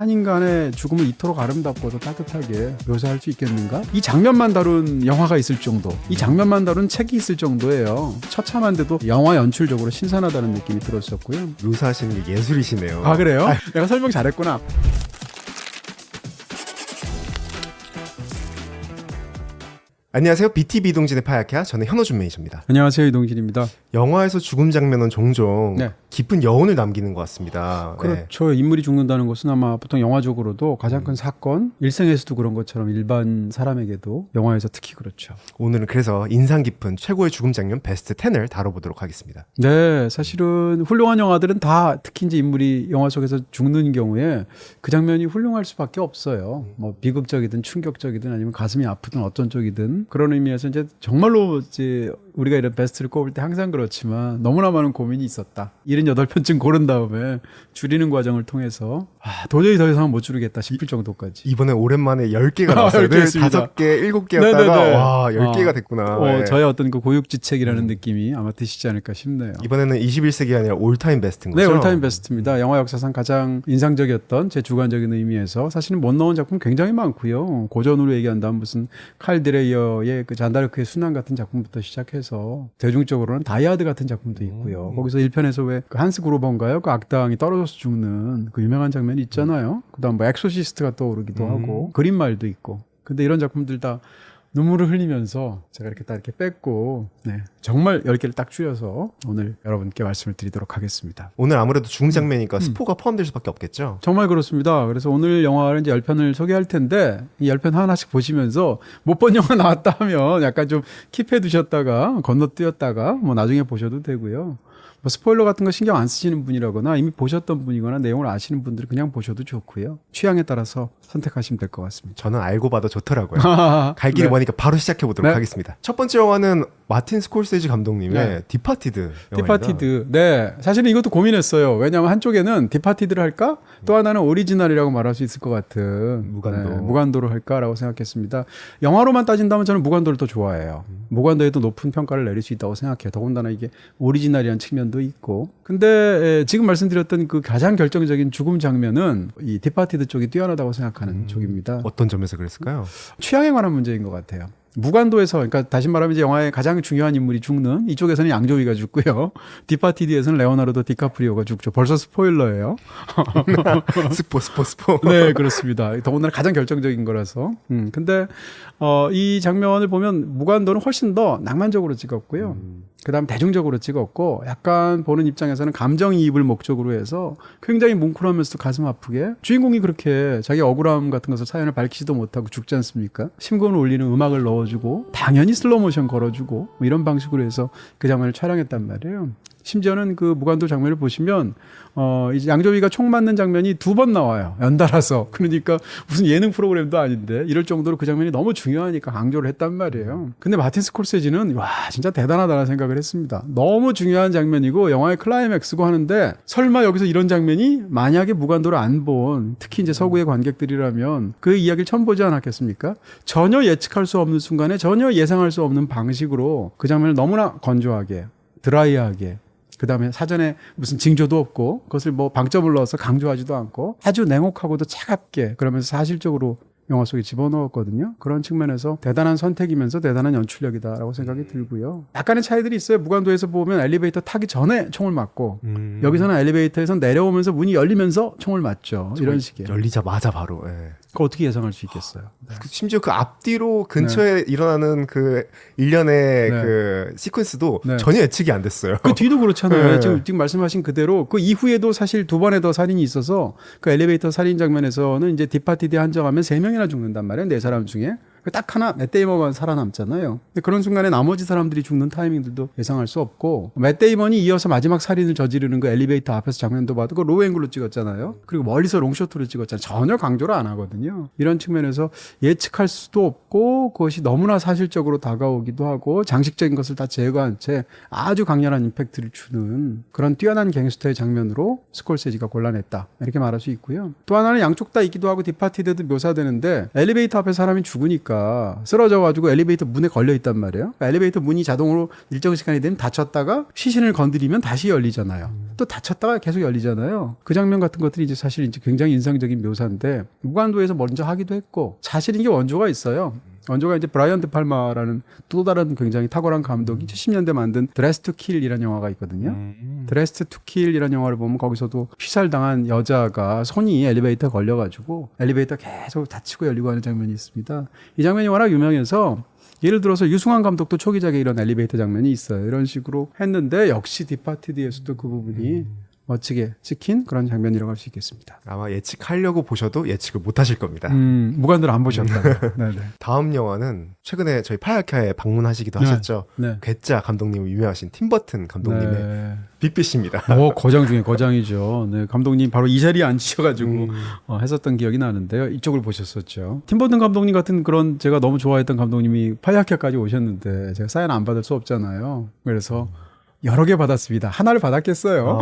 한 인간의 죽음을 이토록 아름답고도 따뜻하게 묘사할 수 있겠는가? 이 장면만 다룬 영화가 있을 정도, 이 장면만 다룬 책이 있을 정도예요. 처참한데도 영화 연출적으로 신선하다는 느낌이 들었었고요. 묘사하시는 게 예술이시네요. 아, 그래요? 내가 설명 잘했구나. 안녕하세요. BTV 이동진의 파야케아, 저는 현호준 매니저입니다. 안녕하세요, 이동진입니다. 영화에서 죽음 장면은 종종 네. 깊은 여운을 남기는 것 같습니다. 그렇죠. 인물이 죽는다는 것은 아마 보통 영화적으로도 가장 큰 사건, 일생에서도 그런 것처럼 일반 사람에게도 영화에서 특히 그렇죠. 오늘은 그래서 인상 깊은 최고의 죽음 장면 베스트 10을 다뤄보도록 하겠습니다. 네, 사실은 훌륭한 영화들은 다 특히 이제 인물이 영화 속에서 죽는 경우에 그 장면이 훌륭할 수밖에 없어요. 뭐 비극적이든 충격적이든 아니면 가슴이 아프든 어떤 쪽이든 그런 의미에서 이제 정말로 이제 우리가 이런 베스트를 꼽을 때 항상 그렇지만 너무나 많은 고민이 있었다. 78편쯤 고른 다음에 줄이는 과정을 통해서 도저히 더 이상은 못 줄이겠다 싶을 정도까지. 이번에 오랜만에 10개가 나왔어요. 10개 늘 했습니다. 5개, 7개였다가 네네네. 와 10개가 됐구나. 네. 저의 어떤 그 고육지책이라는 느낌이 아마 드시지 않을까 싶네요. 이번에는 21세기 아니라 올타임 베스트인 네, 거죠? 올타임 베스트입니다. 영화 역사상 가장 인상적이었던 제 주관적인 의미에서 사실은 못 넣은 작품 굉장히 많고요. 고전으로 얘기한다면 무슨 칼 드레이어의 그 잔다르크의 순환 같은 작품부터 시작해서 대중적으로는 다이아드 같은 작품도 있고요. 거기서 1편에서 왜 그 한스 그로버인가요? 그 악당이 떨어져서 죽는 그 유명한 장면이 있잖아요. 그다음 뭐 엑소시스트가 떠오르기도 하고 그린말도 있고. 근데 이런 작품들 다 눈물을 흘리면서 제가 이렇게 딱 이렇게 뺐고 정말 10개를 딱 줄여서 오늘 여러분께 말씀을 드리도록 하겠습니다. 오늘 아무래도 죽음 장면이니까 스포가 포함될 수밖에 없겠죠? 정말 그렇습니다. 그래서 오늘 영화를 이제 10편을 소개할 텐데 이 10편 하나씩 보시면서 못 본 영화 나왔다 하면 약간 좀 킵해 두셨다가 건너뛰었다가 뭐 나중에 보셔도 되고요. 뭐 스포일러 같은 거 신경 안 쓰시는 분이라거나 이미 보셨던 분이거나 내용을 아시는 분들은 그냥 보셔도 좋고요. 취향에 따라서 선택하시면 될 것 같습니다. 저는 알고 봐도 좋더라고요. 갈 길이 네. 머니까 바로 시작해보도록 네. 하겠습니다. 첫 번째 영화는 마틴 스콜세지 감독님의 네. 디파티드 영화입니다. 디파티드. 네. 사실은 이것도 고민했어요. 왜냐하면 한쪽에는 디파티드를 할까? 또 하나는 오리지널이라고 말할 수 있을 것 같은 무간도. 무간도를 할까라고 생각했습니다. 영화로만 따진다면 저는 무간도를 더 좋아해요. 무간도에도 높은 평가를 내릴 수 있다고 생각해요. 더군다나 이게 오리지널이라는 측면도 있고. 근데 지금 말씀드렸던 그 가장 결정적인 죽음 장면은 이 디파티드 쪽이 뛰어나다고 생각하는 쪽입니다. 어떤 점에서 그랬을까요? 취향에 관한 문제인 것 같아요. 무간도에서, 그러니까 다시 말하면 이제 영화의 가장 중요한 인물이 죽는 이쪽에서는 양조위가 죽고요. 디파티드에서는 레오나르도 디카프리오가 죽죠. 벌써 스포일러예요. 스포. 네, 그렇습니다. 더군다나 가장 결정적인 거라서. 근데 이 장면을 보면 무간도는 훨씬 더 낭만적으로 찍었고요. 그다음 대중적으로 찍었고 약간 보는 입장에서는 감정이입을 목적으로 해서 굉장히 뭉클하면서도 가슴 아프게 주인공이 그렇게 자기 억울함 같은 것을 사연을 밝히지도 못하고 죽지 않습니까? 심금을 울리는 음악을 넣어주고 당연히 슬로모션 걸어주고 뭐 이런 방식으로 해서 그 장면을 촬영했단 말이에요. 심지어는 그 무간도 장면을 보시면 이제 양조위가 총 맞는 장면이 2번 나와요. 연달아서. 그러니까 무슨 예능 프로그램도 아닌데 이럴 정도로 그 장면이 너무 중요하니까 강조를 했단 말이에요. 근데 마틴 스콜세지는 와 진짜 대단하다는 생각을 했습니다. 너무 중요한 장면이고 영화의 클라이맥스고 하는데 설마 여기서 이런 장면이 만약에 무간도를 안 본 특히 이제 서구의 관객들이라면 그 이야기를 처음 보지 않았겠습니까? 전혀 예측할 수 없는 순간에 전혀 예상할 수 없는 방식으로 그 장면을 너무나 건조하게 드라이하게 그 다음에 사전에 무슨 징조도 없고 그것을 뭐 방점을 넣어서 강조하지도 않고 아주 냉혹하고도 차갑게 그러면서 사실적으로 영화 속에 집어넣었거든요. 그런 측면에서 대단한 선택이면서 대단한 연출력이다라고 생각이 들고요. 약간의 차이들이 있어요. 무간도에서 보면 엘리베이터 타기 전에 총을 맞고 여기서는 엘리베이터에서 내려오면서 문이 열리면서 총을 맞죠. 이런 식이에요. 열리자마자 바로. 예. 그거 어떻게 예상할 수 있겠어요? 네. 심지어 그 앞뒤로 근처에 일어나는 그 일련의 그 시퀀스도 전혀 예측이 안 됐어요. 그 뒤도 그렇잖아요. 네. 지금 말씀하신 그대로 그 이후에도 사실 2번의 더 살인이 있어서 그 엘리베이터 살인 장면에서는 이제 디파티드에 한정하면 3명이나 죽는단 말이에요. 4사람 중에. 딱 하나 맷 데이먼만 살아남잖아요. 근데 그런 순간에 나머지 사람들이 죽는 타이밍들도 예상할 수 없고 맷 데이먼이 이어서 마지막 살인을 저지르는 그 엘리베이터 앞에서 장면도 봐도 그 로우 앵글로 찍었잖아요. 그리고 멀리서 롱쇼트로 찍었잖아요. 전혀 강조를 안 하거든요. 이런 측면에서 예측할 수도 없고 그것이 너무나 사실적으로 다가오기도 하고 장식적인 것을 다 제거한 채 아주 강렬한 임팩트를 주는 그런 뛰어난 갱스터의 장면으로 스콜세지가 골라냈다. 이렇게 말할 수 있고요. 또 하나는 양쪽 다 있기도 하고 디파티드도 묘사되는데 엘리베이터 앞에 사람이 죽으니까 아버지가 쓰러져가지고 엘리베이터 문에 걸려 있단 말이에요. 그러니까 엘리베이터 문이 자동으로 일정 시간이 되면 닫혔다가 시신을 건드리면 다시 열리잖아요. 또 닫혔다가 계속 열리잖아요. 그 장면 같은 것들이 이제 사실 이제 굉장히 인상적인 묘사인데 무간도에서 먼저 하기도 했고 사실 이게 원조가 있어요. 원조가 이제 브라이언 드 팔마라는 또 다른 굉장히 탁월한 감독이 70년대 만든 드레스 투 킬이라는 영화가 있거든요. 드레스 투 킬이라는 영화를 보면 거기서도 피살당한 여자가 손이 엘리베이터에 걸려가지고 엘리베이터 계속 닫히고 열리고 하는 장면이 있습니다. 이 장면이 워낙 유명해서 예를 들어서 유승환 감독도 초기작에 이런 엘리베이터 장면이 있어요. 이런 식으로 했는데 역시 디파티드에서도 그 부분이 멋지게 찍힌 그런 장면이라고 할 수 있겠습니다. 아마 예측하려고 보셔도 예측을 못 하실 겁니다. 무관들 안 보셨다. 네네. 다음 영화는 최근에 저희 파야카에 방문하시기도 하셨죠. 네. 괴짜 감독님으로 유명하신 팀 버튼 감독님의 네. 빅피쉬입니다. 거장 중에 거장이죠. 네, 감독님 바로 이 자리에 앉으셔가지고 했었던 기억이 나는데요. 이쪽을 보셨었죠. 팀 버튼 감독님 같은 그런 제가 너무 좋아했던 감독님이 파야카까지 오셨는데 제가 사인 안 받을 수 없잖아요. 그래서 여러 개 받았습니다. 하나를 받았겠어요.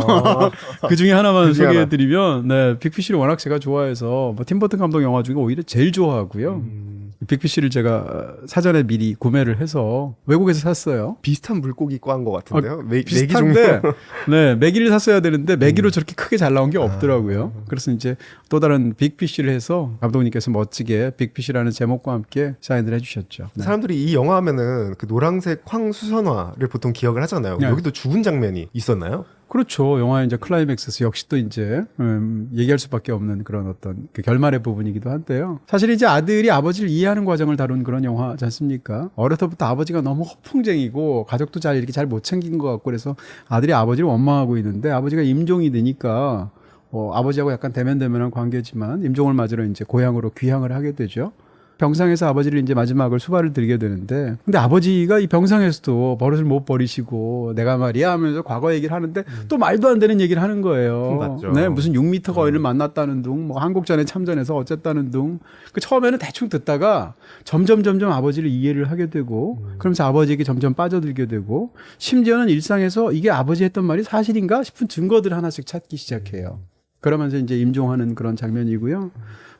그 중에 하나만 소개해드리면, 네, 빅피쉬를 워낙 제가 좋아해서, 팀 버튼 감독 영화 중에 오히려 제일 좋아하고요. 빅피쉬를 제가 사전에 미리 구매를 해서 외국에서 샀어요. 비슷한 물고기 꽈한 것 같은데요. 비슷한데, 네, 메기를 샀어야 되는데 메기로 저렇게 크게 잘 나온 게 없더라고요. 그래서 이제 또 다른 빅피쉬를 해서 감독님께서 멋지게 빅피쉬라는 제목과 함께 사인을 해주셨죠. 네. 사람들이 이 영화 하면은 그 노란색 황수선화를 보통 기억을 하잖아요. 네. 여기도 죽은 장면이 있었나요? 그렇죠. 영화의 이제 클라이맥스에서 역시 또 이제 얘기할 수밖에 없는 그런 어떤 그 결말의 부분이기도 한데요. 사실 이제 아들이 아버지를 이해하는 과정을 다룬 그런 영화지 않습니까? 어려서부터 아버지가 너무 허풍쟁이고 가족도 잘 이렇게 잘 못 챙긴 것 같고 그래서 아들이 아버지를 원망하고 있는데 아버지가 임종이 되니까 아버지하고 약간 대면대면한 관계지만 임종을 맞으러 이제 고향으로 귀향을 하게 되죠. 병상에서 아버지를 이제 마지막을 수발을 드리게 되는데 근데 아버지가 이 병상에서도 버릇을 못 버리시고 내가 말이야 하면서 과거 얘기를 하는데 또 말도 안 되는 얘기를 하는 거예요. 맞죠. 네, 무슨 6m 거리를 만났다는 둥, 뭐 한국전에 참전해서 어쨌다는 둥. 그 처음에는 대충 듣다가 점점 아버지를 이해를 하게 되고 그러면서 아버지에게 점점 빠져들게 되고 심지어는 일상에서 이게 아버지 했던 말이 사실인가 싶은 증거들을 하나씩 찾기 시작해요. 그러면서 이제 임종하는 그런 장면이고요.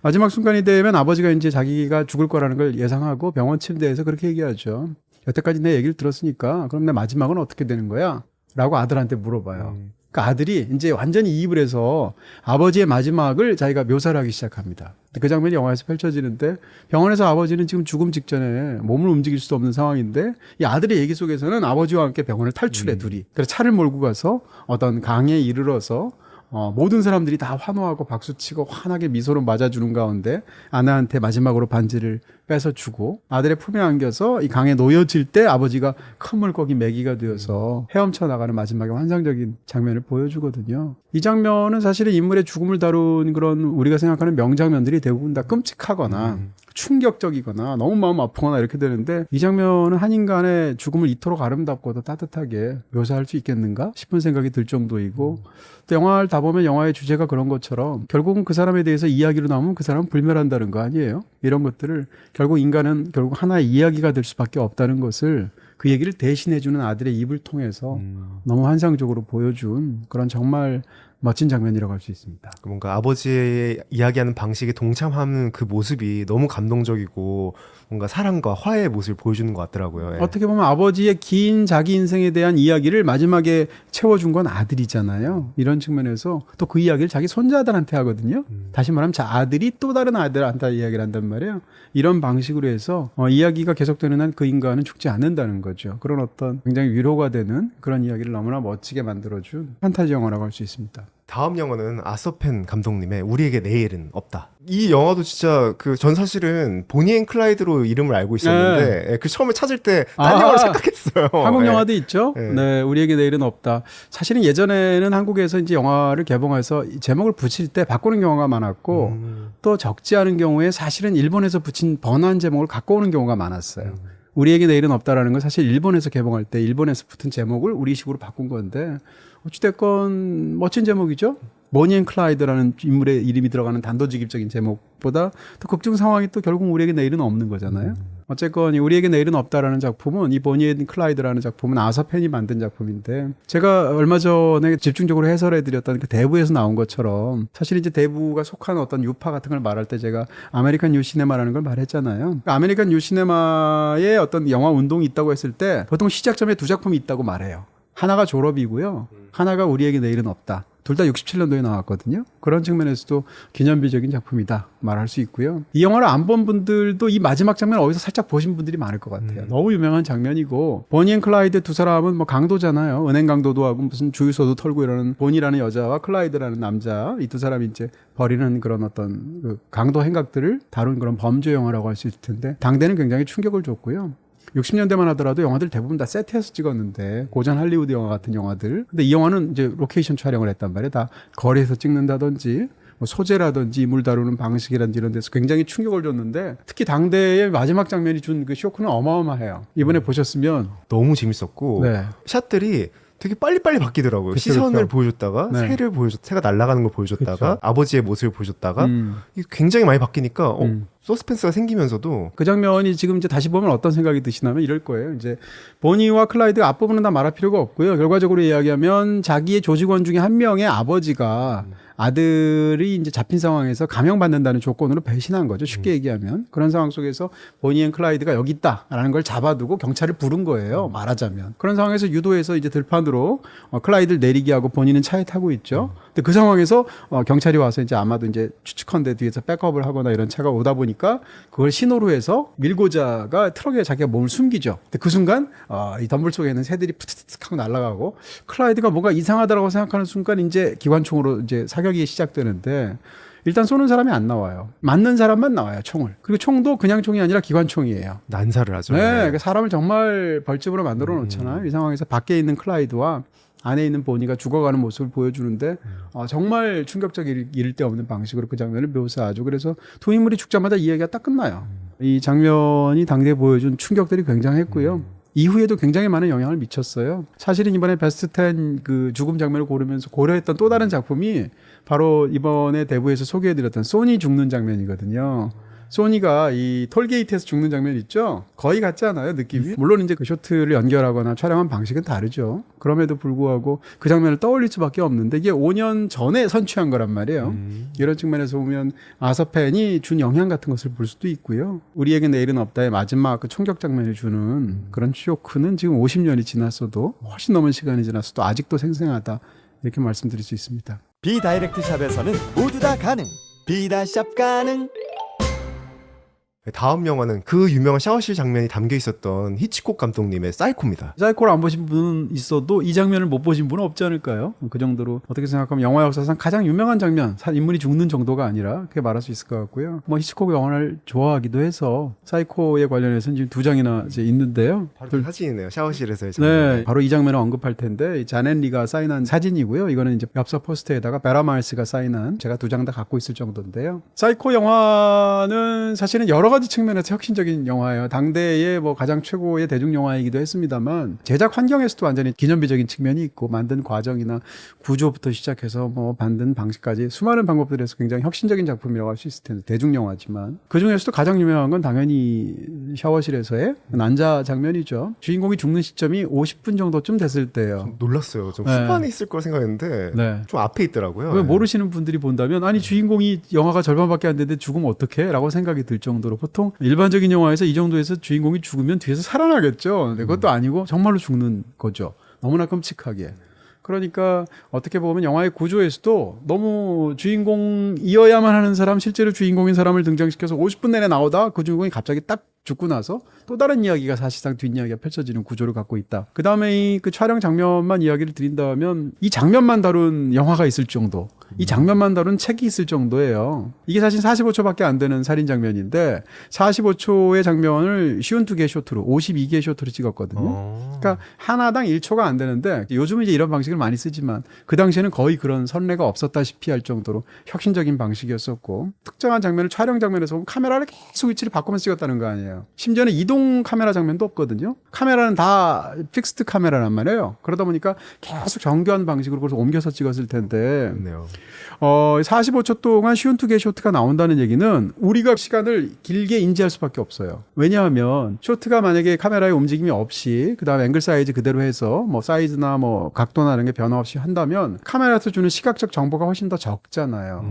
마지막 순간이 되면 아버지가 이제 자기가 죽을 거라는 걸 예상하고 병원 침대에서 그렇게 얘기하죠. 여태까지 내 얘기를 들었으니까 그럼 내 마지막은 어떻게 되는 거야? 라고 아들한테 물어봐요. 그 아들이 이제 완전히 이입을 해서 아버지의 마지막을 자기가 묘사를 하기 시작합니다. 그 장면이 영화에서 펼쳐지는데 병원에서 아버지는 지금 죽음 직전에 몸을 움직일 수도 없는 상황인데 이 아들의 얘기 속에서는 아버지와 함께 병원을 탈출해 둘이. 그래서 차를 몰고 가서 어떤 강에 이르러서 모든 사람들이 다 환호하고 박수치고 환하게 미소로 맞아주는 가운데 아내한테 마지막으로 반지를 뺏어주고 아들의 품에 안겨서 이 강에 놓여질 때 아버지가 큰 물고기 메기가 되어서 헤엄쳐 나가는 마지막에 환상적인 장면을 보여주거든요. 이 장면은 사실은 인물의 죽음을 다룬 그런 우리가 생각하는 명장면들이 대부분 다 끔찍하거나 충격적이거나 너무 마음 아프거나 이렇게 되는데 이 장면은 한 인간의 죽음을 이토록 아름답고도 따뜻하게 묘사할 수 있겠는가 싶은 생각이 들 정도이고 또 영화를 다 보면 영화의 주제가 그런 것처럼 결국은 그 사람에 대해서 이야기로 나오면 그 사람은 불멸한다는 거 아니에요? 이런 것들을 결국 인간은 결국 하나의 이야기가 될 수밖에 없다는 것을 그 얘기를 대신해주는 아들의 입을 통해서 너무 환상적으로 보여준 그런 정말 멋진 장면이라고 할 수 있습니다. 뭔가 아버지의 이야기하는 방식에 동참하는 그 모습이 너무 감동적이고 뭔가 사랑과 화해의 모습을 보여주는 것 같더라고요. 예. 어떻게 보면 아버지의 긴 자기 인생에 대한 이야기를 마지막에 채워준 건 아들이잖아요. 이런 측면에서 또 그 이야기를 자기 손자들한테 하거든요. 다시 말하면 아들이 또 다른 아들한테 이야기를 한단 말이에요. 이런 방식으로 해서 이야기가 계속되는 한 그 인간은 죽지 않는다는 거죠. 그런 어떤 굉장히 위로가 되는 그런 이야기를 너무나 멋지게 만들어준 판타지 영화라고 할 수 있습니다. 다음 영화는 아서펜 감독님의 우리에게 내일은 없다. 이 영화도 진짜 전 사실은 보니 앤 클라이드로 이름을 알고 있었는데 그 처음에 찾을 때 딴 영화를 생각했어요. 한국 영화도 있죠. 네, 우리에게 내일은 없다. 사실은 예전에는 한국에서 이제 영화를 개봉해서 제목을 붙일 때 바꾸는 경우가 많았고 또 적지 않은 경우에 사실은 일본에서 붙인 번안 제목을 갖고 오는 경우가 많았어요. 우리에게 내일은 없다라는 건 사실 일본에서 개봉할 때 일본에서 붙은 제목을 우리식으로 바꾼 건데 어찌됐건 멋진 제목이죠. 보니 앤 클라이드라는 인물의 이름이 들어가는 단도직입적인 제목보다 또 극중 상황이 또 결국 우리에게 내일은 없는 거잖아요. 어쨌건 이 우리에게 내일은 없다라는 작품은 이 보니 앤 클라이드라는 작품은 아서펜이 만든 작품인데 제가 얼마 전에 집중적으로 해설해드렸던 그 대부에서 나온 것처럼 사실 이제 대부가 속한 어떤 유파 같은 걸 말할 때 제가 아메리칸 뉴 시네마라는 걸 말했잖아요. 그러니까 아메리칸 뉴 시네마에 어떤 영화 운동이 있다고 했을 때 보통 시작점에 두 작품이 있다고 말해요. 하나가 졸업이고요. 하나가 우리에게 내일은 없다. 둘 다 67년도에 나왔거든요. 그런 측면에서도 기념비적인 작품이다 말할 수 있고요. 이 영화를 안 본 분들도 이 마지막 장면 어디서 살짝 보신 분들이 많을 것 같아요. 너무 유명한 장면이고 보니 앤 클라이드 두 사람은 뭐 강도잖아요. 은행 강도도 하고 무슨 주유소도 털고 이러는 보니라는 여자와 클라이드라는 남자 이 두 사람이 이제 벌이는 그런 어떤 그 강도 행각들을 다룬 그런 범죄 영화라고 할 수 있을 텐데 당대는 굉장히 충격을 줬고요. 60년대만 하더라도 영화들 대부분 다 세트에서 찍었는데 고전 할리우드 영화 같은 영화들. 근데 이 영화는 이제 로케이션 촬영을 했단 말이에요. 다 거리에서 찍는다든지 뭐 소재라든지 인물 다루는 방식이라든지 이런 데서 굉장히 충격을 줬는데 특히 당대의 마지막 장면이 준 그 쇼크는 어마어마해요. 이번에 보셨으면 너무 재밌었고 네. 샷들이 되게 빨리빨리 바뀌더라고요. 그쵸, 시선을 그쵸. 보여줬다가 네. 새가 날아가는 걸 보여줬다가 그쵸. 아버지의 모습을 보여줬다가 이게 굉장히 많이 바뀌니까 서스펜스가 생기면서도 그 장면이 지금 이제 다시 보면 어떤 생각이 드시냐면 이럴 거예요. 이제 보니와 클라이드 앞부분은 다 말할 필요가 없고요. 결과적으로 이야기하면 자기의 조직원 중에 한 명의 아버지가 아들이 이제 잡힌 상황에서 감형받는다는 조건으로 배신한 거죠. 쉽게 얘기하면. 그런 상황 속에서 보니 앤 클라이드가 여기 있다라는 걸 잡아두고 경찰을 부른 거예요. 말하자면. 그런 상황에서 유도해서 이제 들판으로 클라이드를 내리게 하고 본인은 차에 타고 있죠. 근데 그 상황에서 경찰이 와서 이제 아마도 이제 추측컨대 뒤에서 백업을 하거나 이런 차가 오다 보니까 그걸 신호로 해서 밀고자가 트럭에 자기가 몸을 숨기죠. 근데 그 순간 이 덤불 속에 있는 새들이 푸트트트 하고 날아가고 클라이드가 뭔가 이상하다라고 생각하는 순간 이제 기관총으로 이제 사격이 시작되는데 일단 쏘는 사람이 안 나와요. 맞는 사람만 나와요, 총을. 그리고 총도 그냥 총이 아니라 기관총이에요. 난사를 하죠. 네, 그러니까 사람을 정말 벌집으로 만들어 놓잖아요. 이 상황에서 밖에 있는 클라이드와 안에 있는 보니가 죽어가는 모습을 보여주는데 정말 충격적일 데 없는 방식으로 그 장면을 묘사하죠. 그래서 두 인물이 죽자마자 이야기가 딱 끝나요. 이 장면이 당대에 보여준 충격들이 굉장했고요. 이후에도 굉장히 많은 영향을 미쳤어요. 사실은 이번에 베스트 10 그 죽음 장면을 고르면서 고려했던 또 다른 작품이 바로 이번에 대부에서 소개해드렸던 소니 죽는 장면이거든요. 소니가 이 톨게이트에서 죽는 장면 있죠? 거의 같지 않아요, 느낌이? 물론 이제 그 쇼트를 연결하거나 촬영한 방식은 다르죠. 그럼에도 불구하고 그 장면을 떠올릴 수밖에 없는데 이게 5년 전에 선취한 거란 말이에요. 이런 측면에서 보면 아서펜이 준 영향 같은 것을 볼 수도 있고요. 우리에게 내일은 없다의 마지막 그 총격 장면을 주는 그런 쇼크는 지금 50년이 지났어도 훨씬 넘은 시간이 지났어도 아직도 생생하다. 이렇게 말씀드릴 수 있습니다. 비다이렉트 샵에서는 모두 다 가능. 비다샵 가능. 다음 영화는 그 유명한 샤워실 장면이 담겨 있었던 히치콕 감독님의 사이코입니다. 사이코를 안 보신 분은 있어도 이 장면을 못 보신 분은 없지 않을까요? 그 정도로 어떻게 생각하면 영화 역사상 가장 유명한 장면, 인물이 죽는 정도가 아니라 그렇게 말할 수 있을 것 같고요. 뭐 히치콕 영화를 좋아하기도 해서 사이코에 관련해서는 지금 2장이나 이제 있는데요. 바로 사진이네요. 샤워실에서의 장면. 네, 바로 이 장면을 언급할 텐데 자넷 리가 사인한 사진이고요. 이거는 이제 엽서 포스터에다가 베라 마일스가 사인한 제가 2장 다 갖고 있을 정도인데요. 사이코 영화는 사실은 여러 가지 측면에서 혁신적인 영화예요. 당대의 뭐 가장 최고의 대중 영화이기도 했습니다만 제작 환경에서도 완전히 기념비적인 측면이 있고 만든 과정이나 구조부터 시작해서 뭐 만든 방식까지 수많은 방법들에서 굉장히 혁신적인 작품이라고 할 수 있을 텐데 대중 영화지만 그 중에서도 가장 유명한 건 당연히 샤워실에서의 난자 장면이죠. 주인공이 죽는 시점이 50분 정도쯤 됐을 때예요. 놀랐어요. 좀 네. 후반에 있을 거라 생각했는데 네. 좀 앞에 있더라고요. 왜 모르시는 분들이 본다면 아니 주인공이 영화가 절반밖에 안 됐는데 죽으면 어떡해? 라고 생각이 들 정도로 보통 일반적인 영화에서 이 정도에서 주인공이 죽으면 뒤에서 살아나겠죠. 근데 그것도 아니고 정말로 죽는 거죠. 너무나 끔찍하게. 그러니까 어떻게 보면 영화의 구조에서도 너무 주인공이어야만 하는 사람, 실제로 주인공인 사람을 등장시켜서 50분 내내 나오다 그 주인공이 갑자기 딱 죽고 나서 또 다른 이야기가 사실상 뒷이야기가 펼쳐지는 구조를 갖고 있다. 그 다음에 이 그 촬영 장면만 이야기를 드린다면 이 장면만 다룬 영화가 있을 정도, 이 장면만 다룬 책이 있을 정도예요. 이게 사실 45초밖에 안 되는 살인 장면인데 45초의 장면을 52개의 쇼트로 52개의 쇼트로 찍었거든요. 그러니까 하나당 1초가 안 되는데 요즘은 이제 이런 방식을 많이 쓰지만 그 당시에는 거의 그런 선례가 없었다시피 할 정도로 혁신적인 방식이었었고 특정한 장면을 촬영 장면에서 보면 카메라를 계속 위치를 바꾸면서 찍었다는 거 아니에요. 심지어는 이동 카메라 장면도 없거든요. 카메라는 다 픽스드 카메라란 말이에요. 그러다 보니까 계속 정교한 방식으로 그래서 옮겨서 찍었을 텐데 그렇네요. 45초 동안 쉬운 투 개 쇼트가 나온다는 얘기는 우리가 시간을 길게 인지할 수밖에 없어요. 왜냐하면 쇼트가 만약에 카메라의 움직임이 없이 그다음에 앵글 사이즈 그대로 해서 뭐 사이즈나 뭐 각도나 이런 게 변화 없이 한다면 카메라에서 주는 시각적 정보가 훨씬 더 적잖아요.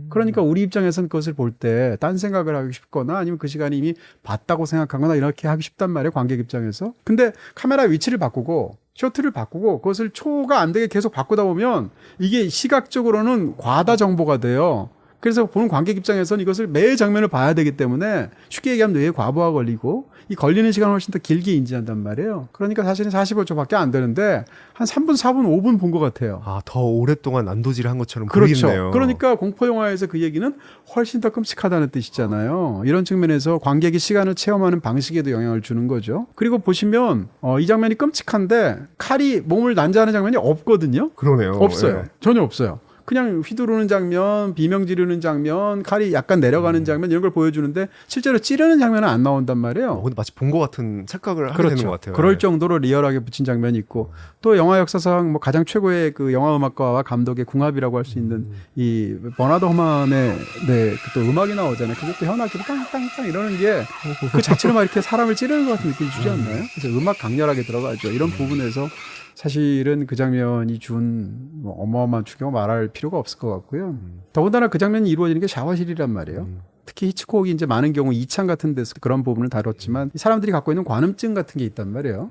그러니까 우리 입장에서는 그것을 볼 때 딴 생각을 하고 싶거나 아니면 그 시간이 이미 봤다고 생각하거나 이렇게 하기 쉽단 말이에요. 관객 입장에서. 근데 카메라 위치를 바꾸고 쇼트를 바꾸고 그것을 초가 안 되게 계속 바꾸다 보면 이게 시각적으로는 과다 정보가 돼요. 그래서 보는 관객 입장에서는 이것을 매 장면을 봐야 되기 때문에 쉽게 얘기하면 뇌에 과부하 걸리고 이 걸리는 시간을 훨씬 더 길게 인지한단 말이에요. 그러니까 사실은 45초밖에 안 되는데 한 3분, 4분, 5분 본 것 같아요. 아, 더 오랫동안 난도질을 한 것처럼 그렇죠. 보이네요. 그러니까 공포 영화에서 그 얘기는 훨씬 더 끔찍하다는 뜻이잖아요. 이런 측면에서 관객이 시간을 체험하는 방식에도 영향을 주는 거죠. 그리고 보시면 이 장면이 끔찍한데 칼이 몸을 난자하는 장면이 없거든요. 그러네요. 없어요. 예. 전혀 없어요. 그냥 휘두르는 장면, 비명 지르는 장면, 칼이 약간 내려가는 장면 이런 걸 보여주는데 실제로 찌르는 장면은 안 나온단 말이에요. 근데 마치 본 것 같은 착각을 하게 그렇죠. 되는 것 같아요. 그럴 정도로 리얼하게 붙인 장면이 있고 또 영화 역사상 뭐 가장 최고의 그 영화 음악가와 감독의 궁합이라고 할 수 있는 이 버나드 허만의 또 음악이 나오잖아요. 그것도 현악기로 땅땅땅 이러는 게 그 자체로 막 이렇게 사람을 찌르는 것 같은 느낌이 주지 않나요? 그래서 음악 강렬하게 들어가죠. 이런 부분에서 사실은 그 장면이 준 뭐 어마어마한 충격을 말할 필요가 없을 것 같고요. 더군다나 그 장면이 이루어지는 게 샤워실이란 말이에요. 특히 히치콕이 이제 많은 경우 2창 같은 데서 그런 부분을 다뤘지만 사람들이 갖고 있는 관음증 같은 게 있단 말이에요.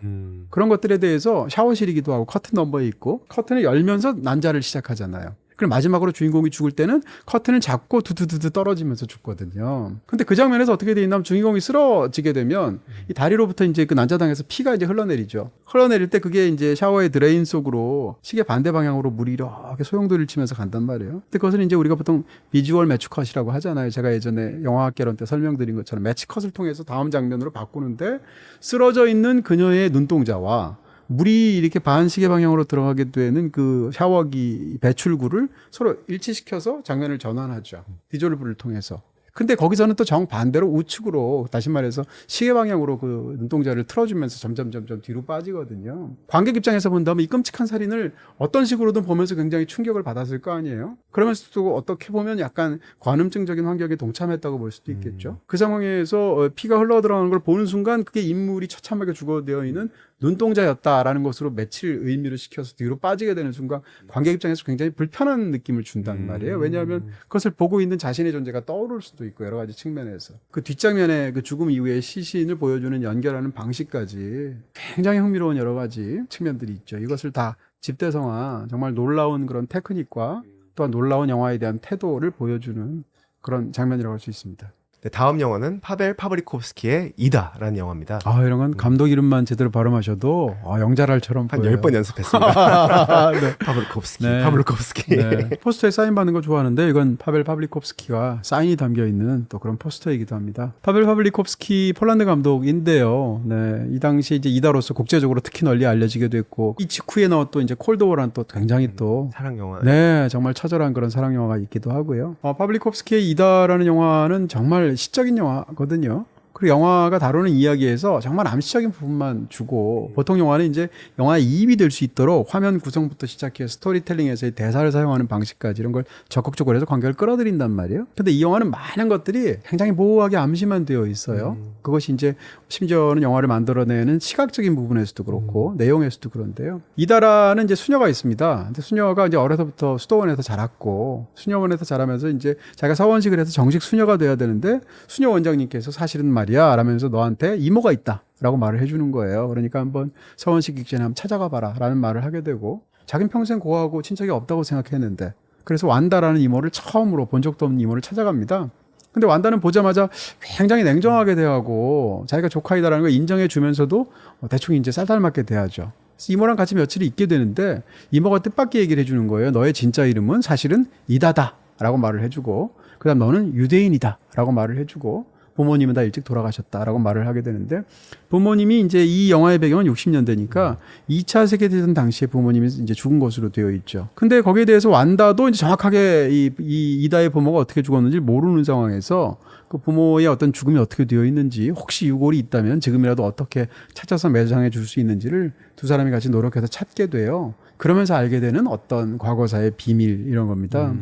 그런 것들에 대해서 샤워실이기도 하고 커튼 넘버에 있고 커튼을 열면서 난자를 시작하잖아요. 그럼 마지막으로 주인공이 죽을 때는 커튼을 잡고 두두두두 떨어지면서 죽거든요. 근데 그 장면에서 어떻게 돼 있냐면 주인공이 쓰러지게 되면 이 다리로부터 이제 그 난자당에서 피가 이제 흘러내리죠. 흘러내릴 때 그게 이제 샤워의 드레인 속으로 시계 반대 방향으로 물이 이렇게 소용돌이를 치면서 간단 말이에요. 근데 그것을 이제 우리가 보통 비주얼 매치컷이라고 하잖아요. 제가 예전에 영화학개론 때 설명드린 것처럼 매치컷을 통해서 다음 장면으로 바꾸는데 쓰러져 있는 그녀의 눈동자와 물이 이렇게 반시계 방향으로 들어가게 되는 그 샤워기 배출구를 서로 일치시켜서 장면을 전환하죠. 디졸브를 통해서. 근데 거기서는 또 정반대로 우측으로 다시 말해서 시계 방향으로 그 눈동자를 틀어주면서 점점 뒤로 빠지거든요. 관객 입장에서 본다면 이 끔찍한 살인을 어떤 식으로든 보면서 굉장히 충격을 받았을 거 아니에요. 그러면서도 어떻게 보면 약간 관음증적인 환경에 동참했다고 볼 수도 있겠죠. 그 상황에서 피가 흘러들어가는 걸 보는 순간 그게 인물이 처참하게 죽어되어 있는 눈동자였다라는 것으로 며칠 의미를 시켜서 뒤로 빠지게 되는 순간 관객 입장에서 굉장히 불편한 느낌을 준단 말이에요. 왜냐하면 그것을 보고 있는 자신의 존재가 떠오를 수도 있고 여러 가지 측면에서 그 뒷장면에 그 죽음 이후의 시신을 보여주는 연결하는 방식까지 굉장히 흥미로운 여러 가지 측면들이 있죠. 이것을 다 집대성한 정말 놀라운 그런 테크닉과 또한 놀라운 영화에 대한 태도를 보여주는 그런 장면이라고 할 수 있습니다. 네, 다음 영화는 파벨 파브리코프스키의 이다라는 영화입니다. 이런 건 감독 이름만 제대로 발음하셔도 영자랄처럼 한 보여요. 10번 연습했습니다. 네. 파블리코프스키, 네. 파블리코프스키. 네. 포스터에 사인 받는 거 좋아하는데 이건 파벨 파블리코프스키가 사인이 담겨 있는 또 그런 포스터이기도 합니다. 파벨 파블리코프스키 폴란드 감독인데요. 네. 이 당시 이제 이다로서 국제적으로 특히 널리 알려지게 됐고 이 직후에 나왔던 이제 콜드워라는 또 굉장히 또 사랑 영화. 네, 정말 처절한 그런 사랑 영화가 있기도 하고요. 파블리코프스키의 이다라는 영화는 정말 시적인 영화거든요. 그리고 영화가 다루는 이야기에서 정말 암시적인 부분만 주고 보통 영화는 이제 영화의 이입이 될 수 있도록 화면 구성부터 시작해서 스토리텔링에서의 대사를 사용하는 방식까지 이런 걸 적극적으로 해서 관객을 끌어들인단 말이에요. 근데 이 영화는 많은 것들이 굉장히 모호하게 암시만 되어 있어요. 그것이 이제 심지어는 영화를 만들어내는 시각적인 부분에서도 그렇고 내용에서도 그런데요. 이다라는 이제 수녀가 있습니다. 근데 수녀가 이제 어려서부터 수도원에서 자랐고 수녀원에서 자라면서 이제 자기가 서원식을 해서 정식 수녀가 돼야 되는데 수녀 원장님께서 사실은 말이야 라면서 너한테 이모가 있다 라고 말을 해주는 거예요. 그러니까 한번 서원식 직전에 한번 찾아가 봐라 라는 말을 하게 되고 자기는 평생 고아하고 친척이 없다고 생각했는데 그래서 완다라는 이모를 처음으로 본 적도 없는 이모를 찾아갑니다. 근데 완다는 보자마자 굉장히 냉정하게 대하고 자기가 조카이다라는 걸 인정해 주면서도 대충 이제 쌀쌀맞게 대하죠. 그래서 이모랑 같이 며칠 있게 되는데 이모가 뜻밖의 얘기를 해주는 거예요. 너의 진짜 이름은 사실은 이다다 라고 말을 해주고 그 다음 너는 유대인이다 라고 말을 해주고 부모님은 다 일찍 돌아가셨다라고 말을 하게 되는데 부모님이 이제 이 영화의 배경은 60년대니까 2차 세계대전 당시에 부모님이 이제 죽은 것으로 되어 있죠. 근데 거기에 대해서 완다도 이제 정확하게 이 이다의 부모가 어떻게 죽었는지 모르는 상황에서 그 부모의 어떤 죽음이 어떻게 되어 있는지 혹시 유골이 있다면 지금이라도 어떻게 찾아서 매장해 줄 수 있는지를 두 사람이 같이 노력해서 찾게 돼요. 그러면서 알게 되는 어떤 과거사의 비밀 이런 겁니다.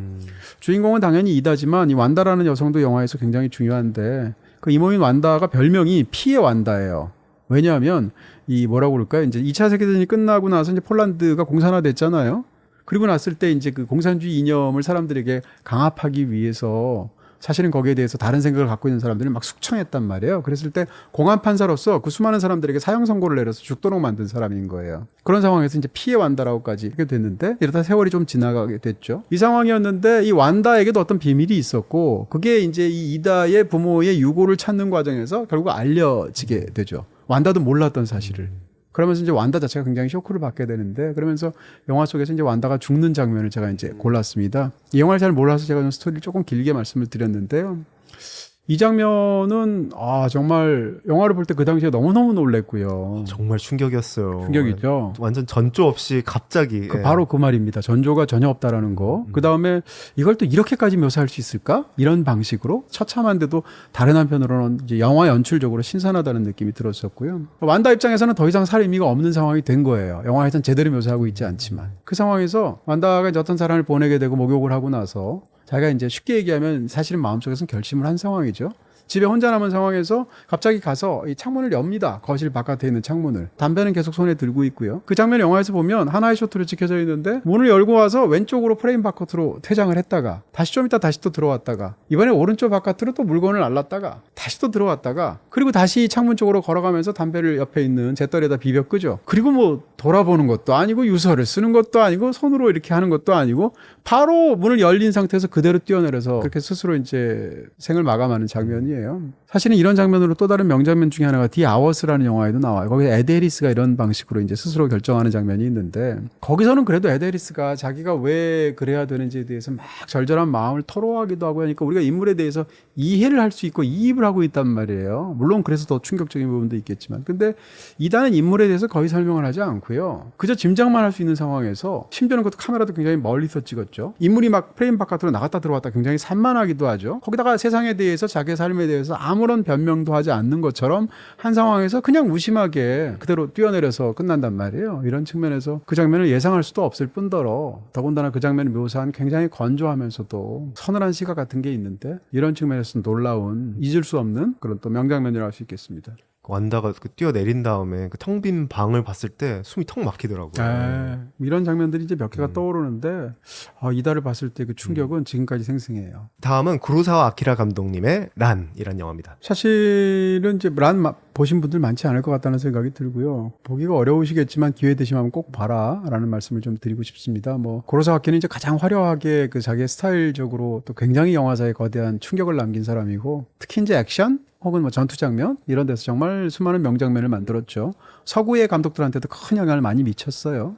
주인공은 당연히 이다지만 이 완다라는 여성도 영화에서 굉장히 중요한데 그 이모인 완다가 별명이 피의 완다예요. 왜냐하면 이 뭐라고 그럴까요? 이제 2차 세계대전이 끝나고 나서 이제 폴란드가 공산화됐잖아요. 그리고 났을 때 이제 그 공산주의 이념을 사람들에게 강압하기 위해서 사실은 거기에 대해서 다른 생각을 갖고 있는 사람들을 막 숙청했단 말이에요. 그랬을 때 공안 판사로서 그 수많은 사람들에게 사형 선고를 내려서 죽도록 만든 사람인 거예요. 그런 상황에서 이제 피해 완다라고까지 이렇게 됐는데 이러다 세월이 좀 지나가게 됐죠. 이 상황이었는데 이 완다에게도 어떤 비밀이 있었고 그게 이제 이 이다의 부모의 유고를 찾는 과정에서 결국 알려지게 되죠. 완다도 몰랐던 사실을. 그러면서 이제 완다 자체가 굉장히 쇼크를 받게 되는데 그러면서 영화 속에서 이제 완다가 죽는 장면을 제가 이제 골랐습니다. 이 영화를 잘 몰라서 제가 좀 스토리를 조금 길게 말씀을 드렸는데요. 이 장면은 정말 영화를 볼 때 그 당시에 너무너무 놀랬고요. 정말 충격이었어요. 충격이죠. 완전 전조 없이 갑자기. 바로 그 말입니다. 전조가 전혀 없다라는 거. 그 다음에 이걸 또 이렇게까지 묘사할 수 있을까? 이런 방식으로 처참한데도 다른 한편으로는 이제 영화 연출적으로 신선하다는 느낌이 들었었고요. 완다 입장에서는 더 이상 살 의미가 없는 상황이 된 거예요. 영화에서는 제대로 묘사하고 있지 않지만 그 상황에서 완다가 이제 어떤 사람을 보내게 되고 목욕을 하고 나서 자기가 이제 쉽게 얘기하면 사실은 마음속에서는 결심을 한 상황이죠. 집에 혼자 남은 상황에서 갑자기 가서 이 창문을 엽니다. 거실 바깥에 있는 창문을. 담배는 계속 손에 들고 있고요. 그 장면 영화에서 보면 하나의 쇼트로 찍혀져 있는데 문을 열고 와서 왼쪽으로 프레임 바깥으로 퇴장을 했다가 다시 좀 있다 다시 또 들어왔다가 이번에 오른쪽 바깥으로 또 물건을 날랐다가 다시 또 들어왔다가 그리고 다시 창문 쪽으로 걸어가면서 담배를 옆에 있는 잿더리에다 비벼 끄죠. 그리고 뭐 돌아보는 것도 아니고 유서를 쓰는 것도 아니고 손으로 이렇게 하는 것도 아니고 바로 문을 열린 상태에서 그대로 뛰어내려서 그렇게 스스로 이제 생을 마감하는 장면이에요. 사실은 이런 장면으로 또 다른 명장면 중에 하나가 디 아워스라는 영화에도 나와요. 거기에 에드 해리스가 이런 방식으로 이제 스스로 결정하는 장면이 있는데 거기서는 그래도 에드 해리스가 자기가 왜 그래야 되는지에 대해서 막 절절한 마음을 토로하기도 하고 하니까 우리가 인물에 대해서 이해를 할 수 있고 이입을 하고 있단 말이에요. 물론 그래서 더 충격적인 부분도 있겠지만 근데 이단은 인물에 대해서 거의 설명을 하지 않고요. 그저 짐작만 할 수 있는 상황에서 심지어는 그것도 카메라도 굉장히 멀리서 찍었죠. 인물이 막 프레임 바깥으로 나갔다 들어왔다 굉장히 산만하기도 하죠. 거기다가 세상에 대해서 자기의 삶에 대해서 아무런 변명도 하지 않는 것처럼 한 상황에서 그냥 무심하게 그대로 뛰어내려서 끝난단 말이에요. 이런 측면에서 그 장면을 예상할 수도 없을 뿐더러 더군다나 그 장면을 묘사한 굉장히 건조하면서도 서늘한 시각 같은 게 있는데 이런 측면에서 놀라운 잊을 수 없는 그런 또 명장면이라고 할 수 있겠습니다. 완다가 그 뛰어내린 다음에 그 텅 빈 방을 봤을 때 숨이 턱 막히더라고요. 이런 장면들이 이제 몇 개가 떠오르는데 이달을 봤을 때 그 충격은 지금까지 생생해요. 다음은 구로사와 아키라 감독님의 란이라는 영화입니다. 사실은 이제 란 보신 분들 많지 않을 것 같다는 생각이 들고요. 보기가 어려우시겠지만 기회 되시면 꼭 봐라라는 말씀을 좀 드리고 싶습니다. 뭐 구로사와키는 이제 가장 화려하게 그 자기의 스타일적으로 또 굉장히 영화사에 거대한 충격을 남긴 사람이고 특히 이제 액션 혹은 뭐 전투 장면 이런 데서 정말 수많은 명장면을 만들었죠. 서구의 감독들한테도 큰 영향을 많이 미쳤어요.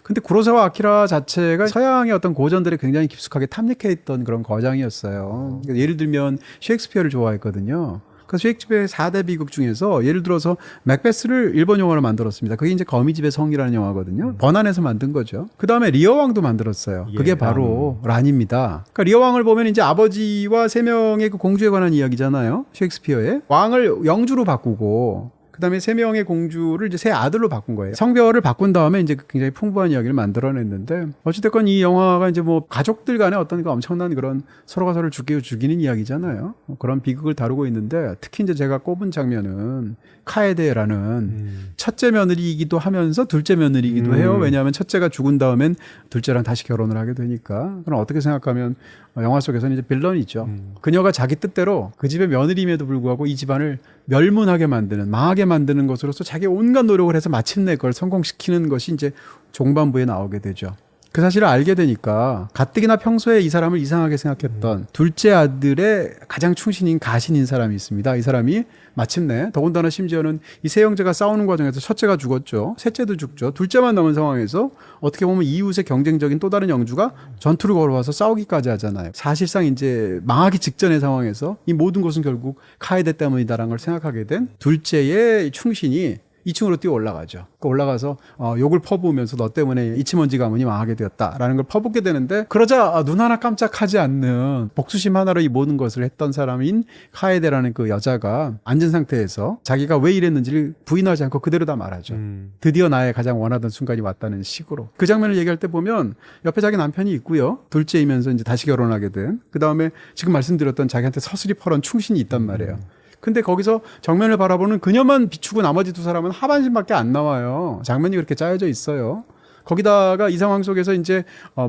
근데 구로사와 아키라 자체가 서양의 어떤 고전들에 굉장히 깊숙하게 탐닉해 있던 그런 거장이었어요. 그러니까 예를 들면 셰익스피어를 좋아했거든요. 그 셰익스피어의 4대 비극 중에서 예를 들어서 맥베스를 일본 영화로 만들었습니다. 그게 이제 거미집의 성이라는 영화거든요. 번안에서 만든 거죠. 그 다음에 리어왕도 만들었어요. 그게 바로 란입니다. 그러니까 리어왕을 보면 이제 아버지와 3명의 그 공주에 관한 이야기잖아요. 셰익스피어의. 왕을 영주로 바꾸고 그 다음에 3명의 공주를 이제 3아들로 바꾼 거예요. 성별을 바꾼 다음에 이제 굉장히 풍부한 이야기를 만들어냈는데 어찌됐건 이 영화가 이제 뭐 가족들 간의 어떤 그 엄청난 그런 서로가 서로를 죽이는 이야기잖아요. 그런 비극을 다루고 있는데 특히 이제 제가 꼽은 장면은 카에데라는 첫째 며느리이기도 하면서 둘째 며느리이기도 해요. 왜냐하면 첫째가 죽은 다음엔 둘째랑 다시 결혼을 하게 되니까. 그럼 어떻게 생각하면 영화 속에서는 이제 빌런이죠. 그녀가 자기 뜻대로 그 집의 며느리임에도 불구하고 이 집안을 멸문하게 만드는, 망하게 만드는 것으로서 자기 온갖 노력을 해서 마침내 그걸 성공시키는 것이 이제 종반부에 나오게 되죠. 그 사실을 알게 되니까 가뜩이나 평소에 이 사람을 이상하게 생각했던 둘째 아들의 가장 충신인 가신인 사람이 있습니다. 이 사람이 마침내 더군다나 심지어는 이 세 형제가 싸우는 과정에서 첫째가 죽었죠. 셋째도 죽죠. 둘째만 남은 상황에서 어떻게 보면 이웃의 경쟁적인 또 다른 영주가 전투를 걸어와서 싸우기까지 하잖아요. 사실상 이제 망하기 직전의 상황에서 이 모든 것은 결국 카에데 때문이다라는 걸 생각하게 된 둘째의 충신이 2층으로 뛰어 올라가죠. 올라가서 욕을 퍼부으면서 너 때문에 이치먼지 가문이 망하게 되었다라는 걸 퍼붓게 되는데 그러자 눈 하나 깜짝하지 않는 복수심 하나로 이 모든 것을 했던 사람인 카에데라는 그 여자가 앉은 상태에서 자기가 왜 이랬는지를 부인하지 않고 그대로 다 말하죠. 드디어 나의 가장 원하던 순간이 왔다는 식으로. 그 장면을 얘기할 때 보면 옆에 자기 남편이 있고요. 둘째이면서 이제 다시 결혼하게 된. 그 다음에 지금 말씀드렸던 자기한테 서슬이 퍼런 충신이 있단 말이에요. 근데 거기서 정면을 바라보는 그녀만 비추고 나머지 두 사람은 하반신밖에 안 나와요. 장면이 그렇게 짜여져 있어요. 거기다가 이 상황 속에서 이제